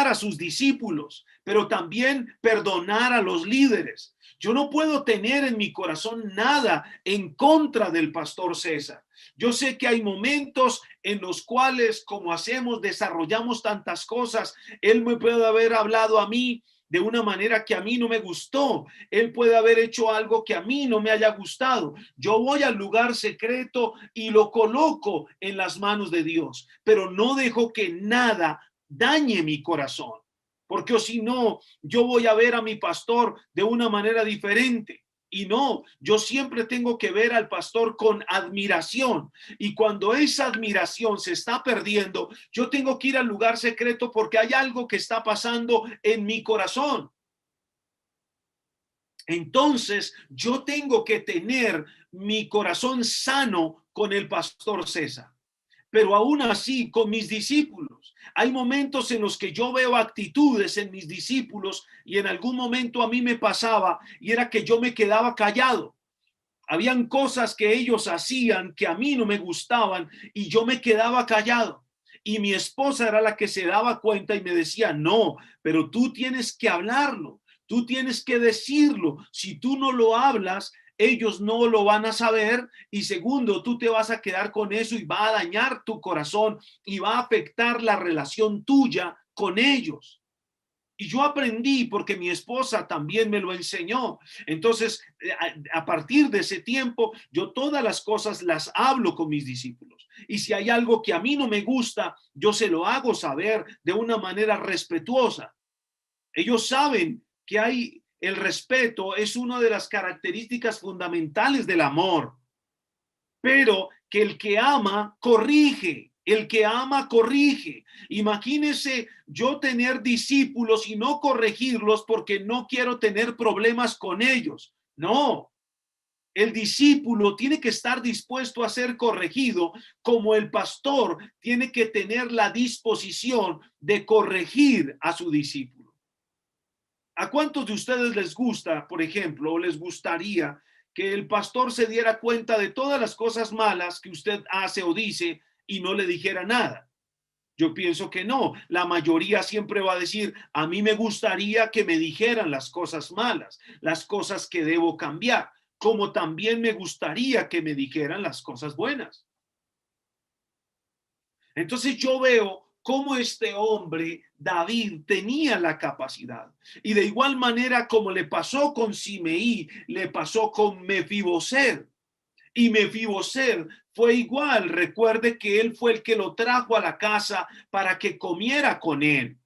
a sus discípulos, pero también perdonar a los líderes. Yo no puedo tener en mi corazón nada en contra del pastor César. Yo sé que hay momentos en los cuales, como desarrollamos tantas cosas, él me puede haber hablado a mí de una manera que a mí no me gustó. Él puede haber hecho algo que a mí no me haya gustado. Yo voy al lugar secreto y lo coloco en las manos de Dios, pero no dejo que nada dañe mi corazón, porque o si no, yo voy a ver a mi pastor de una manera diferente. Y no, yo siempre tengo que ver al pastor con admiración. Y cuando esa admiración se está perdiendo, yo tengo que ir al lugar secreto porque hay algo que está pasando en mi corazón. Entonces, yo tengo que tener mi corazón sano con el pastor César. Pero aún así, con mis discípulos, hay momentos en los que yo veo actitudes en mis discípulos y en algún momento a mí me pasaba y era que yo me quedaba callado. Habían cosas que ellos hacían que a mí no me gustaban y yo me quedaba callado. Y mi esposa era la que se daba cuenta y me decía, no, pero tú tienes que hablarlo, tú tienes que decirlo. Si tú no lo hablas, ellos no lo van a saber y segundo, tú te vas a quedar con eso y va a dañar tu corazón y va a afectar la relación tuya con ellos. Y yo aprendí porque mi esposa también me lo enseñó. Entonces, a partir de ese tiempo, yo todas las cosas las hablo con mis discípulos. Y si hay algo que a mí no me gusta, yo se lo hago saber de una manera respetuosa. Ellos saben que hay el respeto, es una de las características fundamentales del amor, pero que el que ama corrige. El que ama corrige. Imagínese yo tener discípulos y no corregirlos porque no quiero tener problemas con ellos. No, el discípulo tiene que estar dispuesto a ser corregido, como el pastor tiene que tener la disposición de corregir a su discípulo. ¿A cuántos de ustedes les gusta, por ejemplo, o les gustaría que el pastor se diera cuenta de todas las cosas malas que usted hace o dice y no le dijera nada? Yo pienso que no. La mayoría siempre va a decir, a mí me gustaría que me dijeran las cosas malas, las cosas que debo cambiar, como también me gustaría que me dijeran las cosas buenas. Entonces yo veo cómo este hombre, David, tenía la capacidad. Y de igual manera como le pasó con Simeí, le pasó con Mefiboset. Y Mefiboset fue igual. Recuerde que él fue el que lo trajo a la casa para que comiera con él.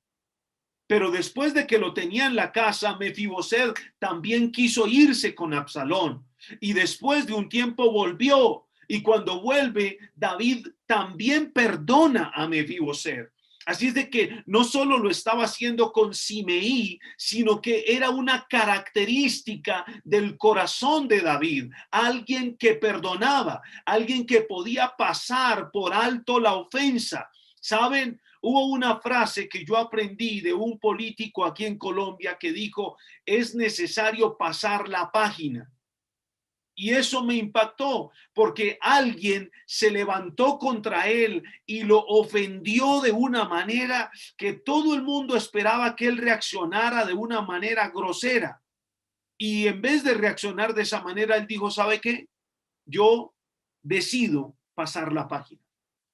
Pero después de que lo tenía en la casa, Mefiboset también quiso irse con Absalón. Y después de un tiempo volvió. Y cuando vuelve, David también perdona a Mefiboset. Así es de que no solo lo estaba haciendo con Simeí, sino que era una característica del corazón de David. Alguien que perdonaba, alguien que podía pasar por alto la ofensa. ¿Saben? Hubo una frase que yo aprendí de un político aquí en Colombia que dijo, es necesario pasar la página. Y eso me impactó porque alguien se levantó contra él y lo ofendió de una manera que todo el mundo esperaba que él reaccionara de una manera grosera. Y en vez de reaccionar de esa manera, él dijo, ¿sabe qué? Yo decido pasar la página.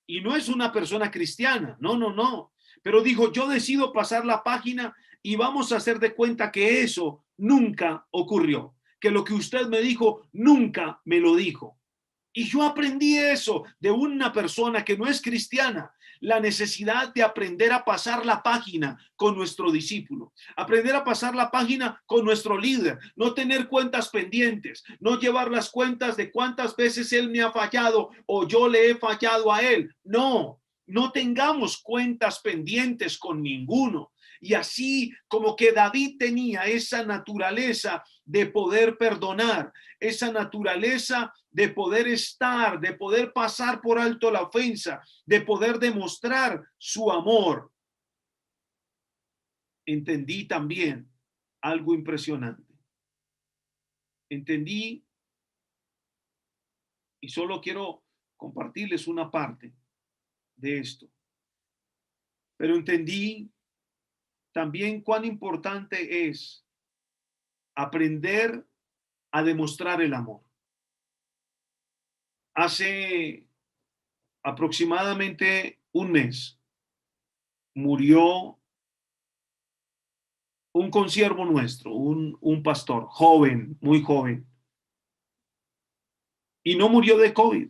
Y no es una persona cristiana, no, no, no. Pero dijo, yo decido pasar la página y vamos a hacer de cuenta que eso nunca ocurrió, que lo que usted me dijo nunca me lo dijo. Y yo aprendí eso de una persona que no es cristiana, la necesidad de aprender a pasar la página con nuestro discípulo, aprender a pasar la página con nuestro líder, no tener cuentas pendientes, no llevar las cuentas de cuántas veces él me ha fallado o yo le he fallado a él. No, no tengamos cuentas pendientes con ninguno. Y así como que David tenía esa naturaleza de poder perdonar, esa naturaleza de poder estar, de poder pasar por alto la ofensa, de poder demostrar su amor. Entendí también algo impresionante. Entendí, y solo quiero compartirles una parte de esto, pero entendí también cuán importante es aprender a demostrar el amor. Hace aproximadamente un mes murió un consiervo nuestro, un pastor joven, muy joven, y no murió de COVID.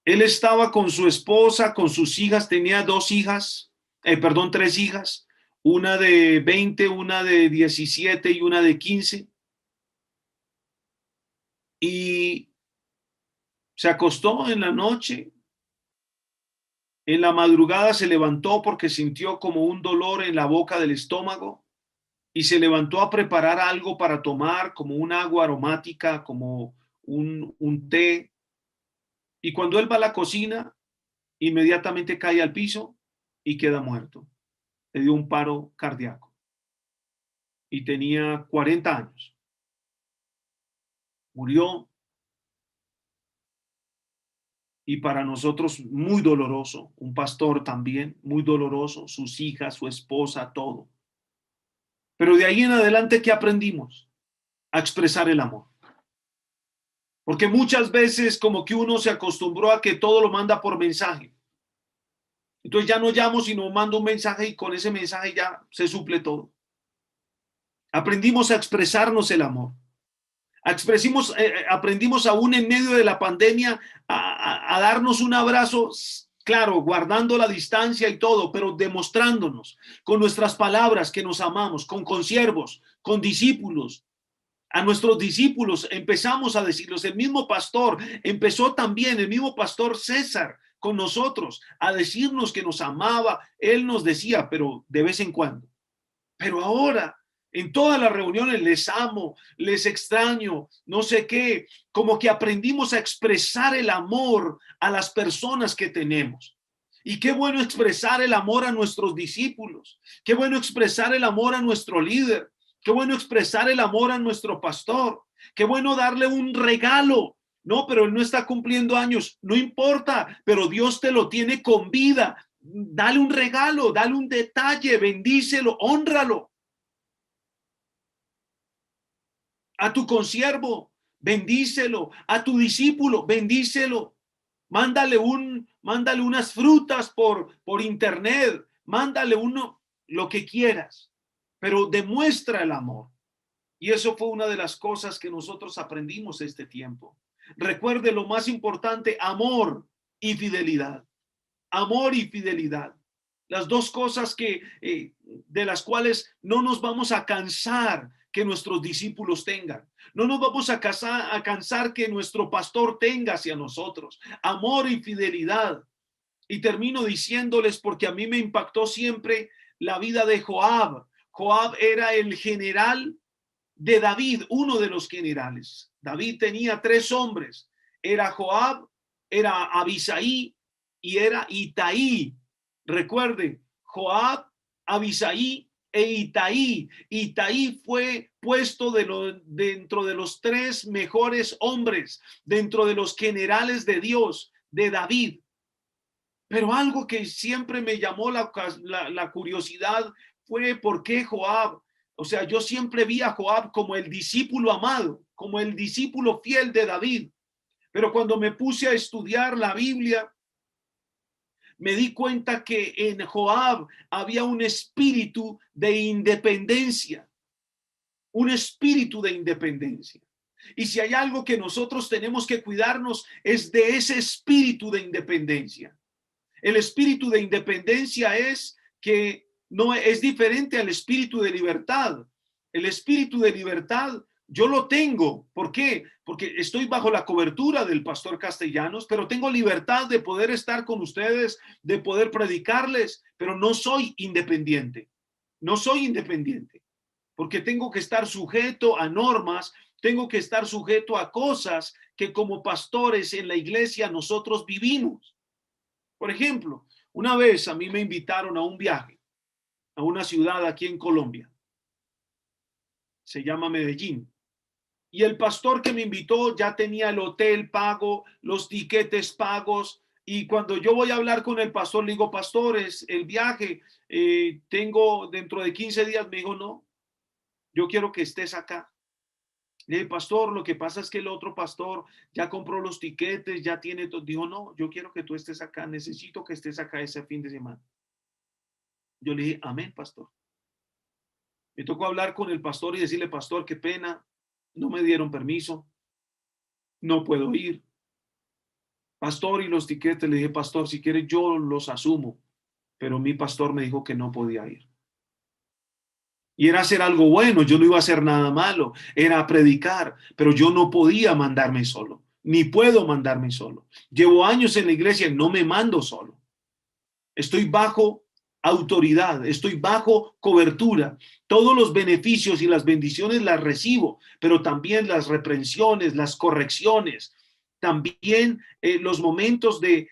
Él estaba con su esposa, con sus hijas, tenía tres hijas, una de 20, una de 17 y una de 15, y se acostó en la noche, en la madrugada se levantó porque sintió como un dolor en la boca del estómago y se levantó a preparar algo para tomar, como un agua aromática, como un té, y cuando él va a la cocina, inmediatamente cae al piso y queda muerto. Le dio un paro cardíaco y tenía 40 años. Murió, y para nosotros muy doloroso, un pastor también, muy doloroso, sus hijas, su esposa, todo. Pero de ahí en adelante, ¿qué aprendimos? A expresar el amor. Porque muchas veces como que uno se acostumbró a que todo lo manda por mensaje. Entonces ya no llamo, sino mando un mensaje y con ese mensaje ya se suple todo. Aprendimos a expresarnos el amor. Aprendimos aún en medio de la pandemia a darnos un abrazo, claro, guardando la distancia y todo, pero demostrándonos con nuestras palabras que nos amamos, con consiervos, con discípulos. A nuestros discípulos empezamos a decirlos, el mismo pastor empezó también, el mismo pastor César con nosotros a decirnos que nos amaba. Él nos decía, pero de vez en cuando. Pero ahora, en todas las reuniones, les amo, les extraño, no sé qué, como que aprendimos a expresar el amor a las personas que tenemos. Y qué bueno expresar el amor a nuestros discípulos, qué bueno expresar el amor a nuestro líder, qué bueno expresar el amor a nuestro pastor, qué bueno darle un regalo. No, pero él no está cumpliendo años, no importa, pero Dios te lo tiene con vida. Dale un regalo, dale un detalle, bendícelo, hónralo. A tu consiervo, bendícelo. A tu discípulo, bendícelo. Mándale unas frutas por internet, mándale lo que quieras, pero demuestra el amor. Y eso fue una de las cosas que nosotros aprendimos este tiempo. Recuerde lo más importante: amor y fidelidad. Amor y fidelidad. Las dos cosas de las cuales no nos vamos a cansar que nuestros discípulos tengan. No nos vamos a cansar que nuestro pastor tenga hacia nosotros. Amor y fidelidad. Y termino diciéndoles, porque a mí me impactó siempre la vida de Joab. Joab era el general de David, uno de los generales. David tenía 3 hombres. Era Joab, era Abisaí y era Itaí. Recuerden, Joab, Abisaí e Itaí. Itaí fue puesto dentro de los 3 mejores hombres, dentro de los generales de Dios, de David. Pero algo que siempre me llamó la curiosidad fue por qué Joab. O sea, yo siempre vi a Joab como el discípulo amado, como el discípulo fiel de David. Pero cuando me puse a estudiar la Biblia, me di cuenta que en Joab había un espíritu de independencia, un espíritu de independencia. Y si hay algo que nosotros tenemos que cuidarnos es de ese espíritu de independencia. El espíritu de independencia es que no es diferente al espíritu de libertad. El espíritu de libertad yo lo tengo. ¿Por qué? Porque estoy bajo la cobertura del pastor Castellanos, pero tengo libertad de poder estar con ustedes, de poder predicarles, pero no soy independiente. No soy independiente, porque tengo que estar sujeto a normas, tengo que estar sujeto a cosas que como pastores en la iglesia nosotros vivimos. Por ejemplo, una vez a mí me invitaron a un viaje a una ciudad aquí en Colombia, se llama Medellín, y el pastor que me invitó ya tenía el hotel pago, los tiquetes pagos, y cuando yo voy a hablar con el pastor, le digo, pastores, el viaje, tengo dentro de 15 días, me dijo, no, yo quiero que estés acá. Le dije, pastor, lo que pasa es que el otro pastor ya compró los tiquetes, ya tiene todo. Dijo, no, yo quiero que tú estés acá, necesito que estés acá ese fin de semana. Yo le dije, amén, pastor. Me tocó hablar con el pastor y decirle, pastor, qué pena, no me dieron permiso, no puedo ir. Pastor, y los tiquetes, le dije, pastor, si quiere yo los asumo, pero mi pastor me dijo que no podía ir. Y era hacer algo bueno, yo no iba a hacer nada malo, era predicar, pero yo no podía mandarme solo, ni puedo mandarme solo. Llevo años en la iglesia, no me mando solo. Estoy bajo autoridad, estoy bajo cobertura. Todos los beneficios y las bendiciones las recibo, pero también las reprensiones, las correcciones, también los momentos de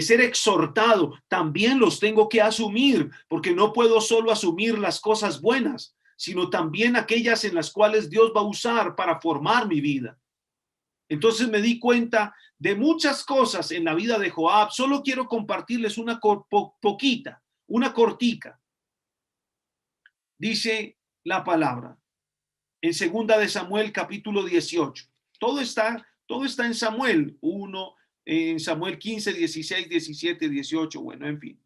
ser exhortado, también los tengo que asumir, porque no puedo solo asumir las cosas buenas, sino también aquellas en las cuales Dios va a usar para formar mi vida. Entonces me di cuenta de muchas cosas en la vida de Joab. Solo quiero compartirles una poquita, una cortica. Dice la palabra en segunda de Samuel capítulo 18. Todo está en Samuel 1, en Samuel 15, 16, 17, 18, bueno, en fin.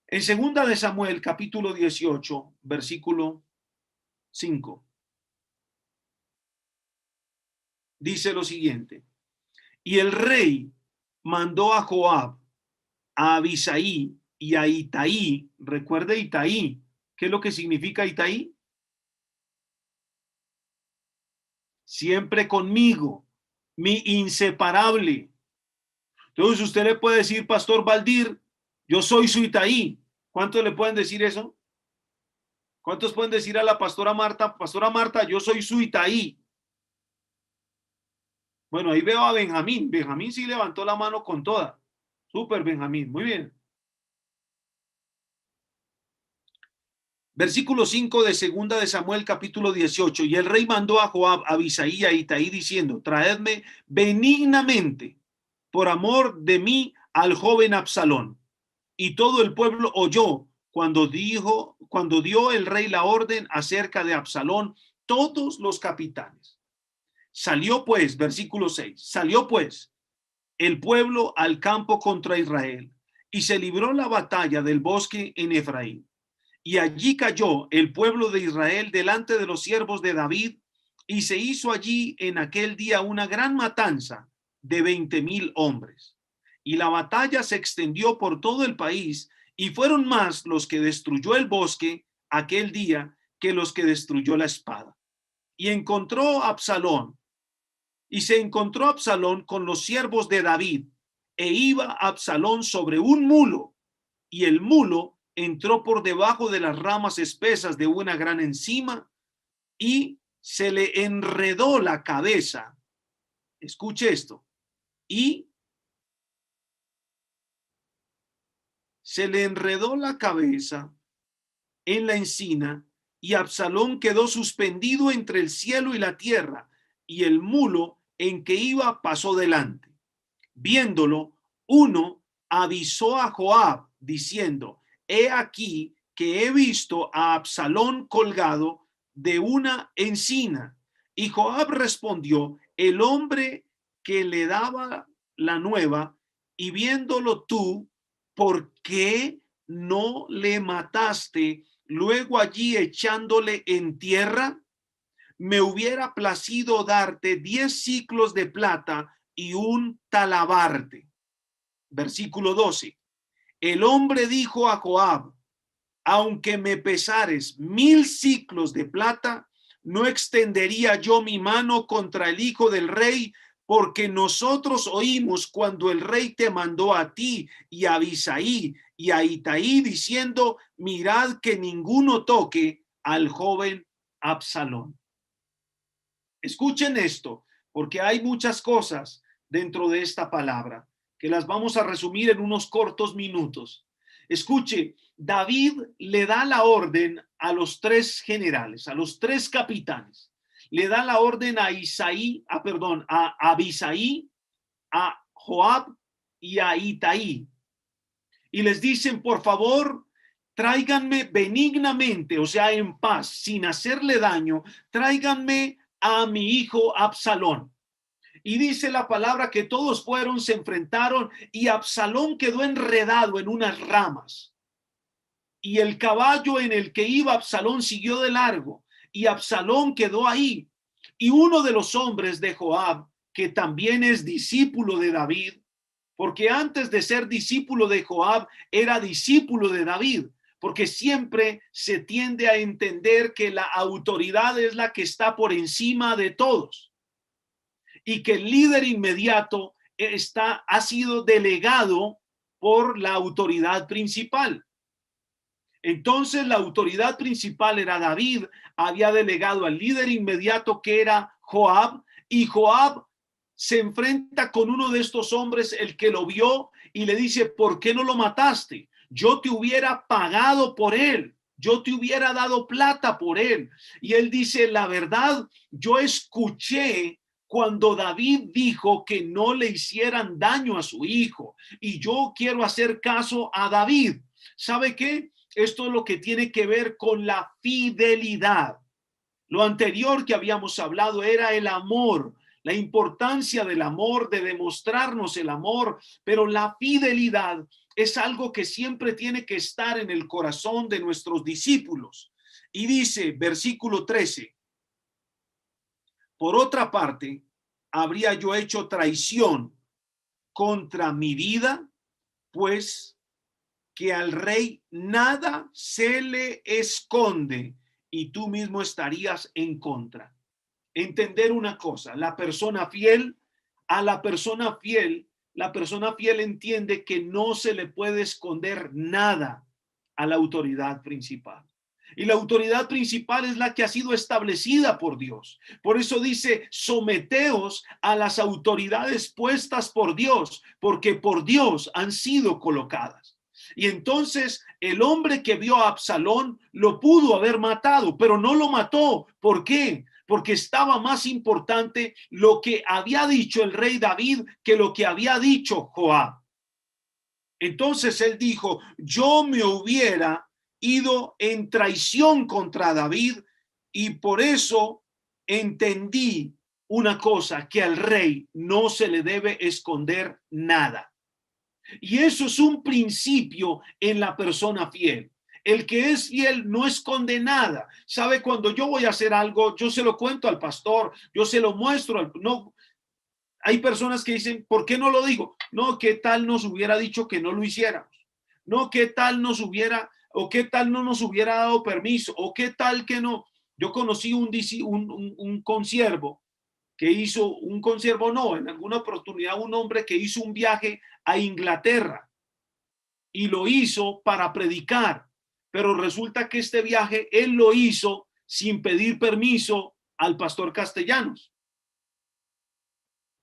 En segunda de Samuel capítulo 18, versículo 5. Dice lo siguiente: y el rey mandó a Joab, a Abisaí y a Itaí. Recuerde Itaí. ¿Qué es lo que significa Itaí? Siempre conmigo, mi inseparable. Entonces usted le puede decir, Pastor Valdir, yo soy su Itaí. ¿Cuántos le pueden decir eso? ¿Cuántos pueden decir a la Pastora Marta, yo soy su Itaí? Bueno, ahí veo a Benjamín. Benjamín sí levantó la mano con toda. Súper, Benjamín. Muy bien. Versículo 5 de segunda de Samuel capítulo 18. Y el rey mandó a Joab, a Abisaí y a Itaí diciendo, traedme benignamente por amor de mí al joven Absalón. Y todo el pueblo oyó cuando dio el rey la orden acerca de Absalón, todos los capitanes. Salió pues, versículo 6, salió pues el pueblo al campo contra Israel y se libró la batalla del bosque en Efraín. Y allí cayó el pueblo de Israel delante de los siervos de David, y se hizo allí en aquel día una gran matanza de 20,000 hombres. Y la batalla se extendió por todo el país, y fueron más los que destruyó el bosque aquel día que los que destruyó la espada. Y se encontró Absalón con los siervos de David, e iba Absalón sobre un mulo, y el mulo entró por debajo de las ramas espesas de una gran encima y se le enredó la cabeza. Escuche esto. Y se le enredó la cabeza en la encina y Absalón quedó suspendido entre el cielo y la tierra, y el mulo en que iba pasó delante. Viéndolo, uno avisó a Joab diciendo, he aquí que he visto a Absalón colgado de una encina. Y Joab respondió, el hombre que le daba la nueva, y viéndolo tú, ¿por qué no le mataste luego allí echándole en tierra? Me hubiera placido darte 10 siclos de plata y un talabarte. Versículo 12. El hombre dijo a Joab, aunque me pesares 1,000 siclos de plata, no extendería yo mi mano contra el hijo del rey, porque nosotros oímos cuando el rey te mandó a ti y a Abisaí y a Itaí diciendo, mirad que ninguno toque al joven Absalón. Escuchen esto, porque hay muchas cosas dentro de esta palabra que las vamos a resumir en unos cortos minutos. Escuche, David le da la orden a los 3 generales, a los 3 capitanes. Le da la orden a a Abisaí, a Joab y a Itaí. Y les dicen, por favor, tráiganme benignamente, o sea, en paz, sin hacerle daño, tráiganme a mi hijo Absalón. Y dice la palabra que todos fueron, se enfrentaron y Absalón quedó enredado en unas ramas. y el caballo en el que iba Absalón siguió de largo, y Absalón quedó ahí. Y uno de los hombres de Joab, que también es discípulo de David, porque antes de ser discípulo de Joab, era discípulo de David, porque siempre se tiende a entender que la autoridad es la que está por encima de todos y que el líder inmediato ha sido delegado por la autoridad principal. Entonces la autoridad principal era David, había delegado al líder inmediato que era Joab, y Joab se enfrenta con uno de estos hombres, el que lo vio, y le dice: ¿por qué no lo mataste? Yo te hubiera pagado por él, yo te hubiera dado plata por él. Y él dice: la verdad, yo escuché cuando David dijo que no le hicieran daño a su hijo, y yo quiero hacer caso a David. ¿Sabe qué? Esto es lo que tiene que ver con la fidelidad. Lo anterior que habíamos hablado era el amor, la importancia del amor, de demostrarnos el amor, pero la fidelidad es algo que siempre tiene que estar en el corazón de nuestros discípulos. Y dice, versículo 13, por otra parte, habría yo hecho traición contra mi vida, pues que al rey nada se le esconde y tú mismo estarías en contra. Entender una cosa, la persona fiel, la persona fiel entiende que no se le puede esconder nada a la autoridad principal. Y la autoridad principal es la que ha sido establecida por Dios. Por eso dice: someteos a las autoridades puestas por Dios, porque por Dios han sido colocadas. Y entonces el hombre que vio a Absalón lo pudo haber matado, pero no lo mató. ¿Por qué? Porque estaba más importante lo que había dicho el rey David que lo que había dicho Joab. Entonces él dijo: yo me hubiera ido en traición contra David, y por eso entendí una cosa, que al rey no se le debe esconder nada. Y eso es un principio en la persona fiel. El que es fiel no esconde nada. Sabe, cuando yo voy a hacer algo, yo se lo cuento al pastor, yo se lo muestro. No, hay personas que dicen: ¿por qué no lo digo? No, ¿qué tal nos hubiera dicho que no lo hiciéramos? No, ¿qué tal nos hubiera, o qué tal no nos hubiera dado permiso? O qué tal que no. Yo conocí un consiervo que hizo, un consiervo no, en alguna oportunidad un hombre que hizo un viaje a Inglaterra y lo hizo para predicar, pero resulta que este viaje él lo hizo sin pedir permiso al pastor Castellanos.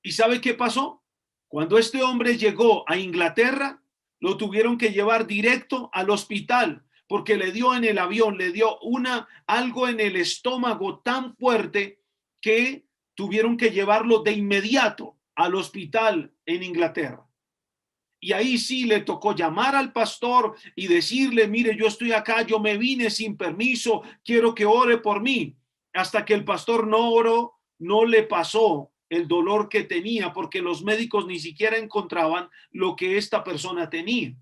¿Y sabe qué pasó? Cuando este hombre llegó a Inglaterra, lo tuvieron que llevar directo al hospital porque le dio en el avión, le dio algo en el estómago tan fuerte que tuvieron que llevarlo de inmediato al hospital en Inglaterra. Y ahí sí le tocó llamar al pastor y decirle: mire, yo estoy acá, yo me vine sin permiso, quiero que ore por mí. Hasta que el pastor no oró, no le pasó el dolor que tenía, porque los médicos ni siquiera encontraban lo que esta persona tenía.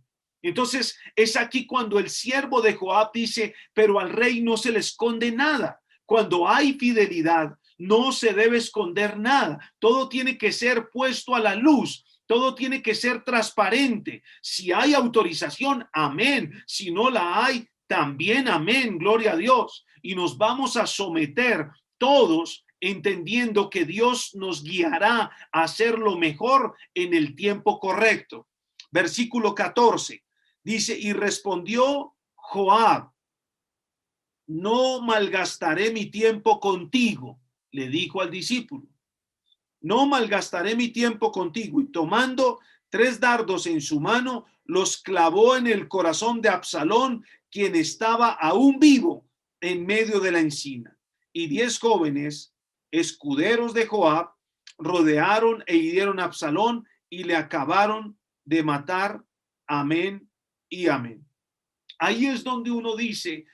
Entonces es aquí cuando el siervo de Joab dice: pero al rey no se le esconde nada. Cuando hay fidelidad, no se debe esconder nada. Todo tiene que ser puesto a la luz. Todo tiene que ser transparente. Si hay autorización, amén. Si no la hay, también amén. Gloria a Dios. Y nos vamos a someter todos, entendiendo que Dios nos guiará a hacer lo mejor en el tiempo correcto. Versículo 14 dice: y respondió Joab: no malgastaré mi tiempo contigo. Le dijo al discípulo: no malgastaré mi tiempo contigo. Y tomando 3 dardos en su mano, los clavó en el corazón de Absalón, quien estaba aún vivo en medio de la encina. Y 10 jóvenes, escuderos de Joab, rodearon e hirieron a Absalón y le acabaron de matar. Amén y amén. Ahí es donde uno dice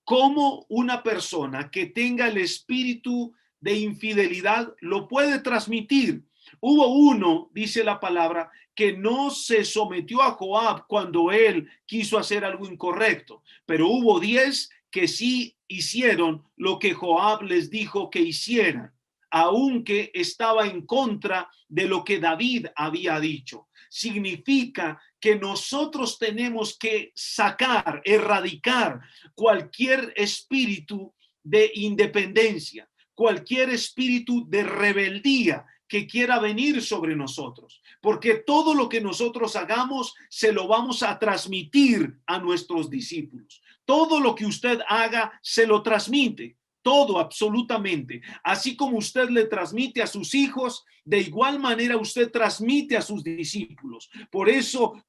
cómo una persona que tenga el espíritu de infidelidad lo puede transmitir, Hubo uno, dice la palabra, que no se sometió a Joab cuando él quiso hacer algo incorrecto, pero hubo 10 que sí hicieron lo que Joab les dijo que hicieran, aunque estaba en contra de lo que David había dicho. Significa que nosotros tenemos que sacar, erradicar cualquier espíritu de independencia, cualquier espíritu de rebeldía que quiera venir sobre nosotros, porque todo lo que nosotros hagamos se lo vamos a transmitir a nuestros discípulos. Todo lo que usted haga se lo transmite, todo absolutamente. Así como usted le transmite a sus hijos, de igual manera usted transmite a sus discípulos. Por eso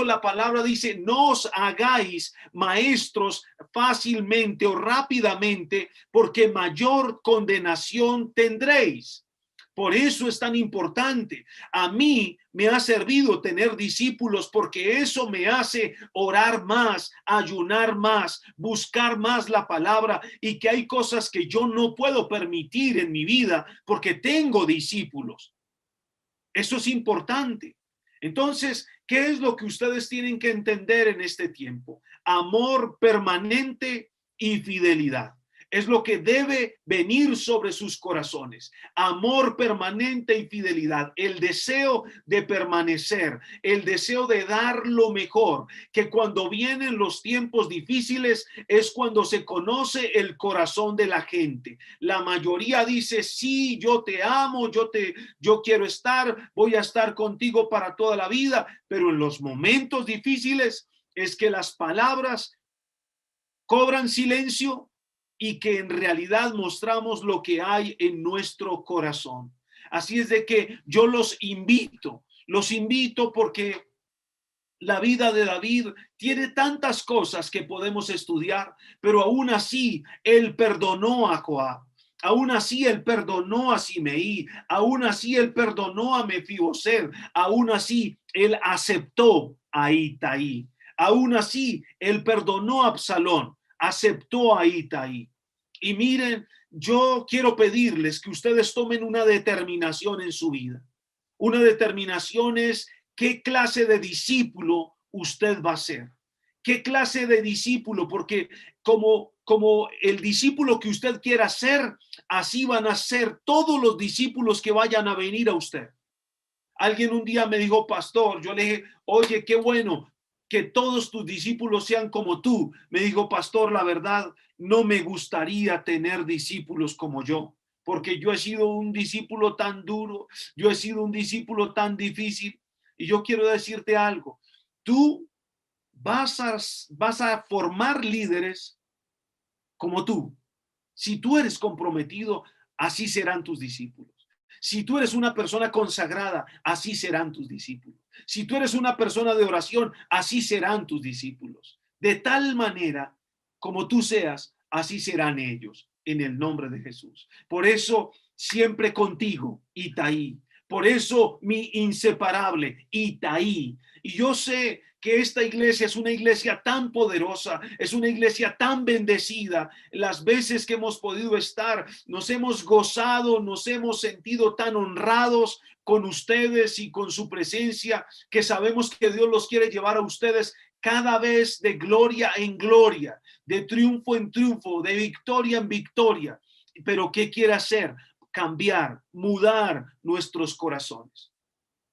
la palabra dice, no os hagáis maestros fácilmente o rápidamente, porque mayor condenación tendréis. Por eso es tan importante. A mí me ha servido tener discípulos porque eso me hace orar más, ayunar más, buscar más la palabra, y que hay cosas que yo no puedo permitir en mi vida porque tengo discípulos. Eso es importante. Entonces, ¿qué es lo que ustedes tienen que entender en este tiempo? Amor permanente y fidelidad. Es lo que debe venir sobre sus corazones. Amor permanente y fidelidad. El deseo de permanecer, el deseo de dar lo mejor, que cuando vienen los tiempos difíciles es cuando se conoce el corazón de la gente. La mayoría dice, sí, yo te amo, yo quiero estar, voy a estar contigo para toda la vida, pero en los momentos difíciles es que las palabras cobran silencio y que en realidad mostramos lo que hay en nuestro corazón. Así es de que yo los invito porque la vida de David tiene tantas cosas que podemos estudiar, pero aún así él perdonó a Joab. Aún así él perdonó a Simeí, aún así él perdonó a Mefiboset, aún así él aceptó a Itaí, aún así él perdonó a Absalón, aceptó a Itaí. Y miren, yo quiero pedirles que ustedes tomen una determinación en su vida. Una determinación es qué clase de discípulo usted va a ser. ¿Qué clase de discípulo? Porque como el discípulo que usted quiera ser, así van a ser todos los discípulos que vayan a venir a usted. Alguien un día me dijo, pastor, yo le dije, oye, qué bueno que todos tus discípulos sean como tú. Me dijo, pastor, la verdad, no me gustaría tener discípulos como yo, porque yo he sido un discípulo tan duro, yo he sido un discípulo tan difícil. Y yo quiero decirte algo, tú vas a formar líderes como tú. Si tú eres comprometido, así serán tus discípulos. Si tú eres una persona consagrada, así serán tus discípulos. Si tú eres una persona de oración, así serán tus discípulos. De tal manera como tú seas, así serán ellos, en el nombre de Jesús. Por eso, siempre contigo, Itaí. Por eso, mi inseparable, Itaí. Y yo sé que esta iglesia es una iglesia tan poderosa, es una iglesia tan bendecida. Las veces que hemos podido estar, nos hemos gozado, nos hemos sentido tan honrados con ustedes y con su presencia, que sabemos que Dios los quiere llevar a ustedes cada vez de gloria en gloria, de triunfo en triunfo, de victoria en victoria. Pero ¿qué quiere hacer? Cambiar, mudar nuestros corazones.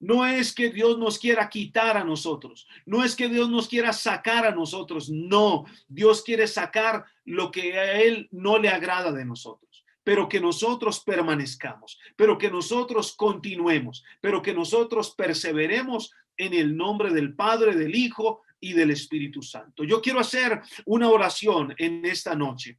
No es que Dios nos quiera quitar a nosotros, no es que Dios nos quiera sacar a nosotros, no, Dios quiere sacar lo que a Él no le agrada de nosotros, pero que nosotros permanezcamos, pero que nosotros continuemos, pero que nosotros perseveremos en el nombre del Padre, del Hijo y del Espíritu Santo. Yo quiero hacer una oración en esta noche.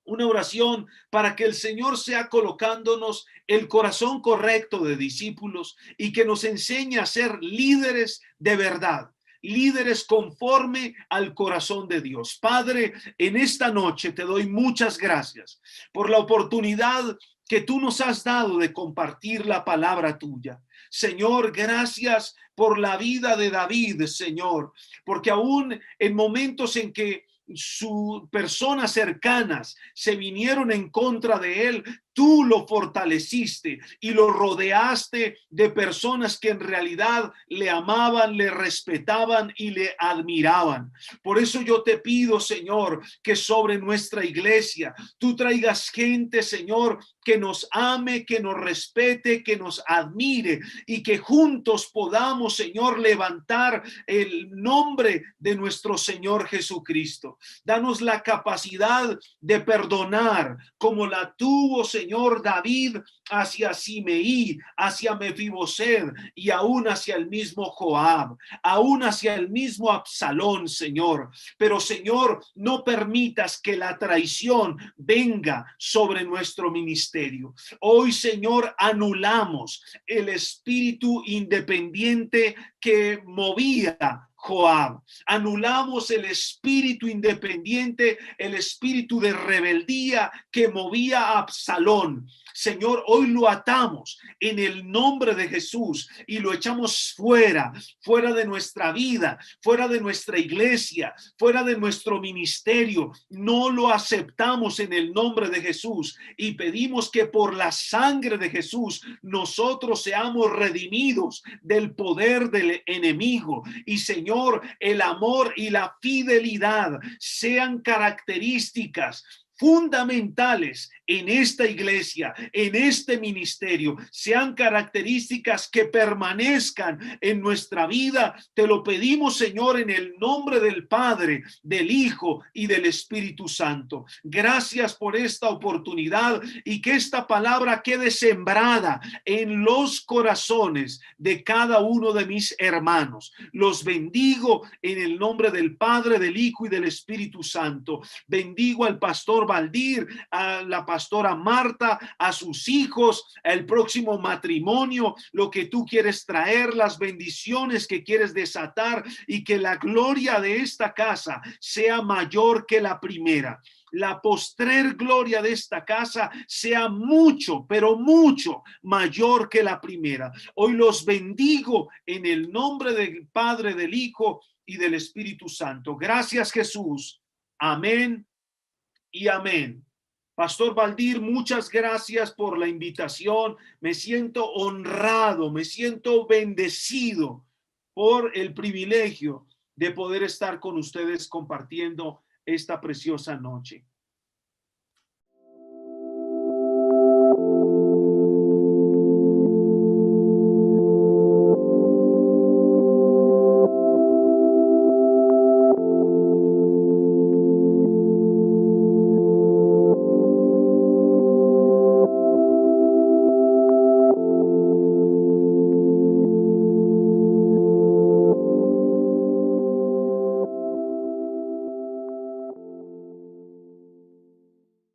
Una oración para que el Señor sea colocándonos el corazón correcto de discípulos y que nos enseñe a ser líderes de verdad, líderes conforme al corazón de Dios. Padre, en esta noche te doy muchas gracias por la oportunidad que tú nos has dado de compartir la palabra tuya. Señor, gracias por la vida de David, Señor, porque aún en momentos en que sus personas cercanas se vinieron en contra de él, tú lo fortaleciste y lo rodeaste de personas que en realidad le amaban, le respetaban y le admiraban. Por eso yo te pido, Señor, que sobre nuestra iglesia tú traigas gente, Señor, que nos ame, que nos respete, que nos admire y que juntos podamos, Señor, levantar el nombre de nuestro Señor Jesucristo. Danos la capacidad de perdonar como la tuvo, Señor, David hacia Simeí, hacia Mefiboset y aún hacia el mismo Joab, aún hacia el mismo Absalón, Señor. Pero, Señor, no permitas que la traición venga sobre nuestro ministerio. Hoy, Señor, anulamos el espíritu independiente que movía Joab. Anulamos el espíritu independiente, el espíritu de rebeldía que movía a Absalón. Señor, hoy lo atamos en el nombre de Jesús y lo echamos fuera, fuera de nuestra vida, fuera de nuestra iglesia, fuera de nuestro ministerio. No lo aceptamos en el nombre de Jesús y pedimos que por la sangre de Jesús nosotros seamos redimidos del poder del enemigo. Y Señor, el amor y la fidelidad sean características fundamentales en esta iglesia, en este ministerio, sean características que permanezcan en nuestra vida. Te lo pedimos, Señor, en el nombre del Padre, del Hijo y del Espíritu Santo. Gracias por esta oportunidad y que esta palabra quede sembrada en los corazones de cada uno de mis hermanos. Los bendigo en el nombre del Padre, del Hijo y del Espíritu Santo. Bendigo al pastor Valdir, a la pastora Marta, a sus hijos, el próximo matrimonio, lo que tú quieres traer, las bendiciones que quieres desatar y que la gloria de esta casa sea mayor que la primera. La postrer gloria de esta casa sea mucho, pero mucho mayor que la primera. Hoy los bendigo en el nombre del Padre, del Hijo y del Espíritu Santo. Gracias, Jesús. Amén y amén. Pastor Valdir, muchas gracias por la invitación. Me siento honrado, me siento bendecido por el privilegio de poder estar con ustedes compartiendo esta preciosa noche.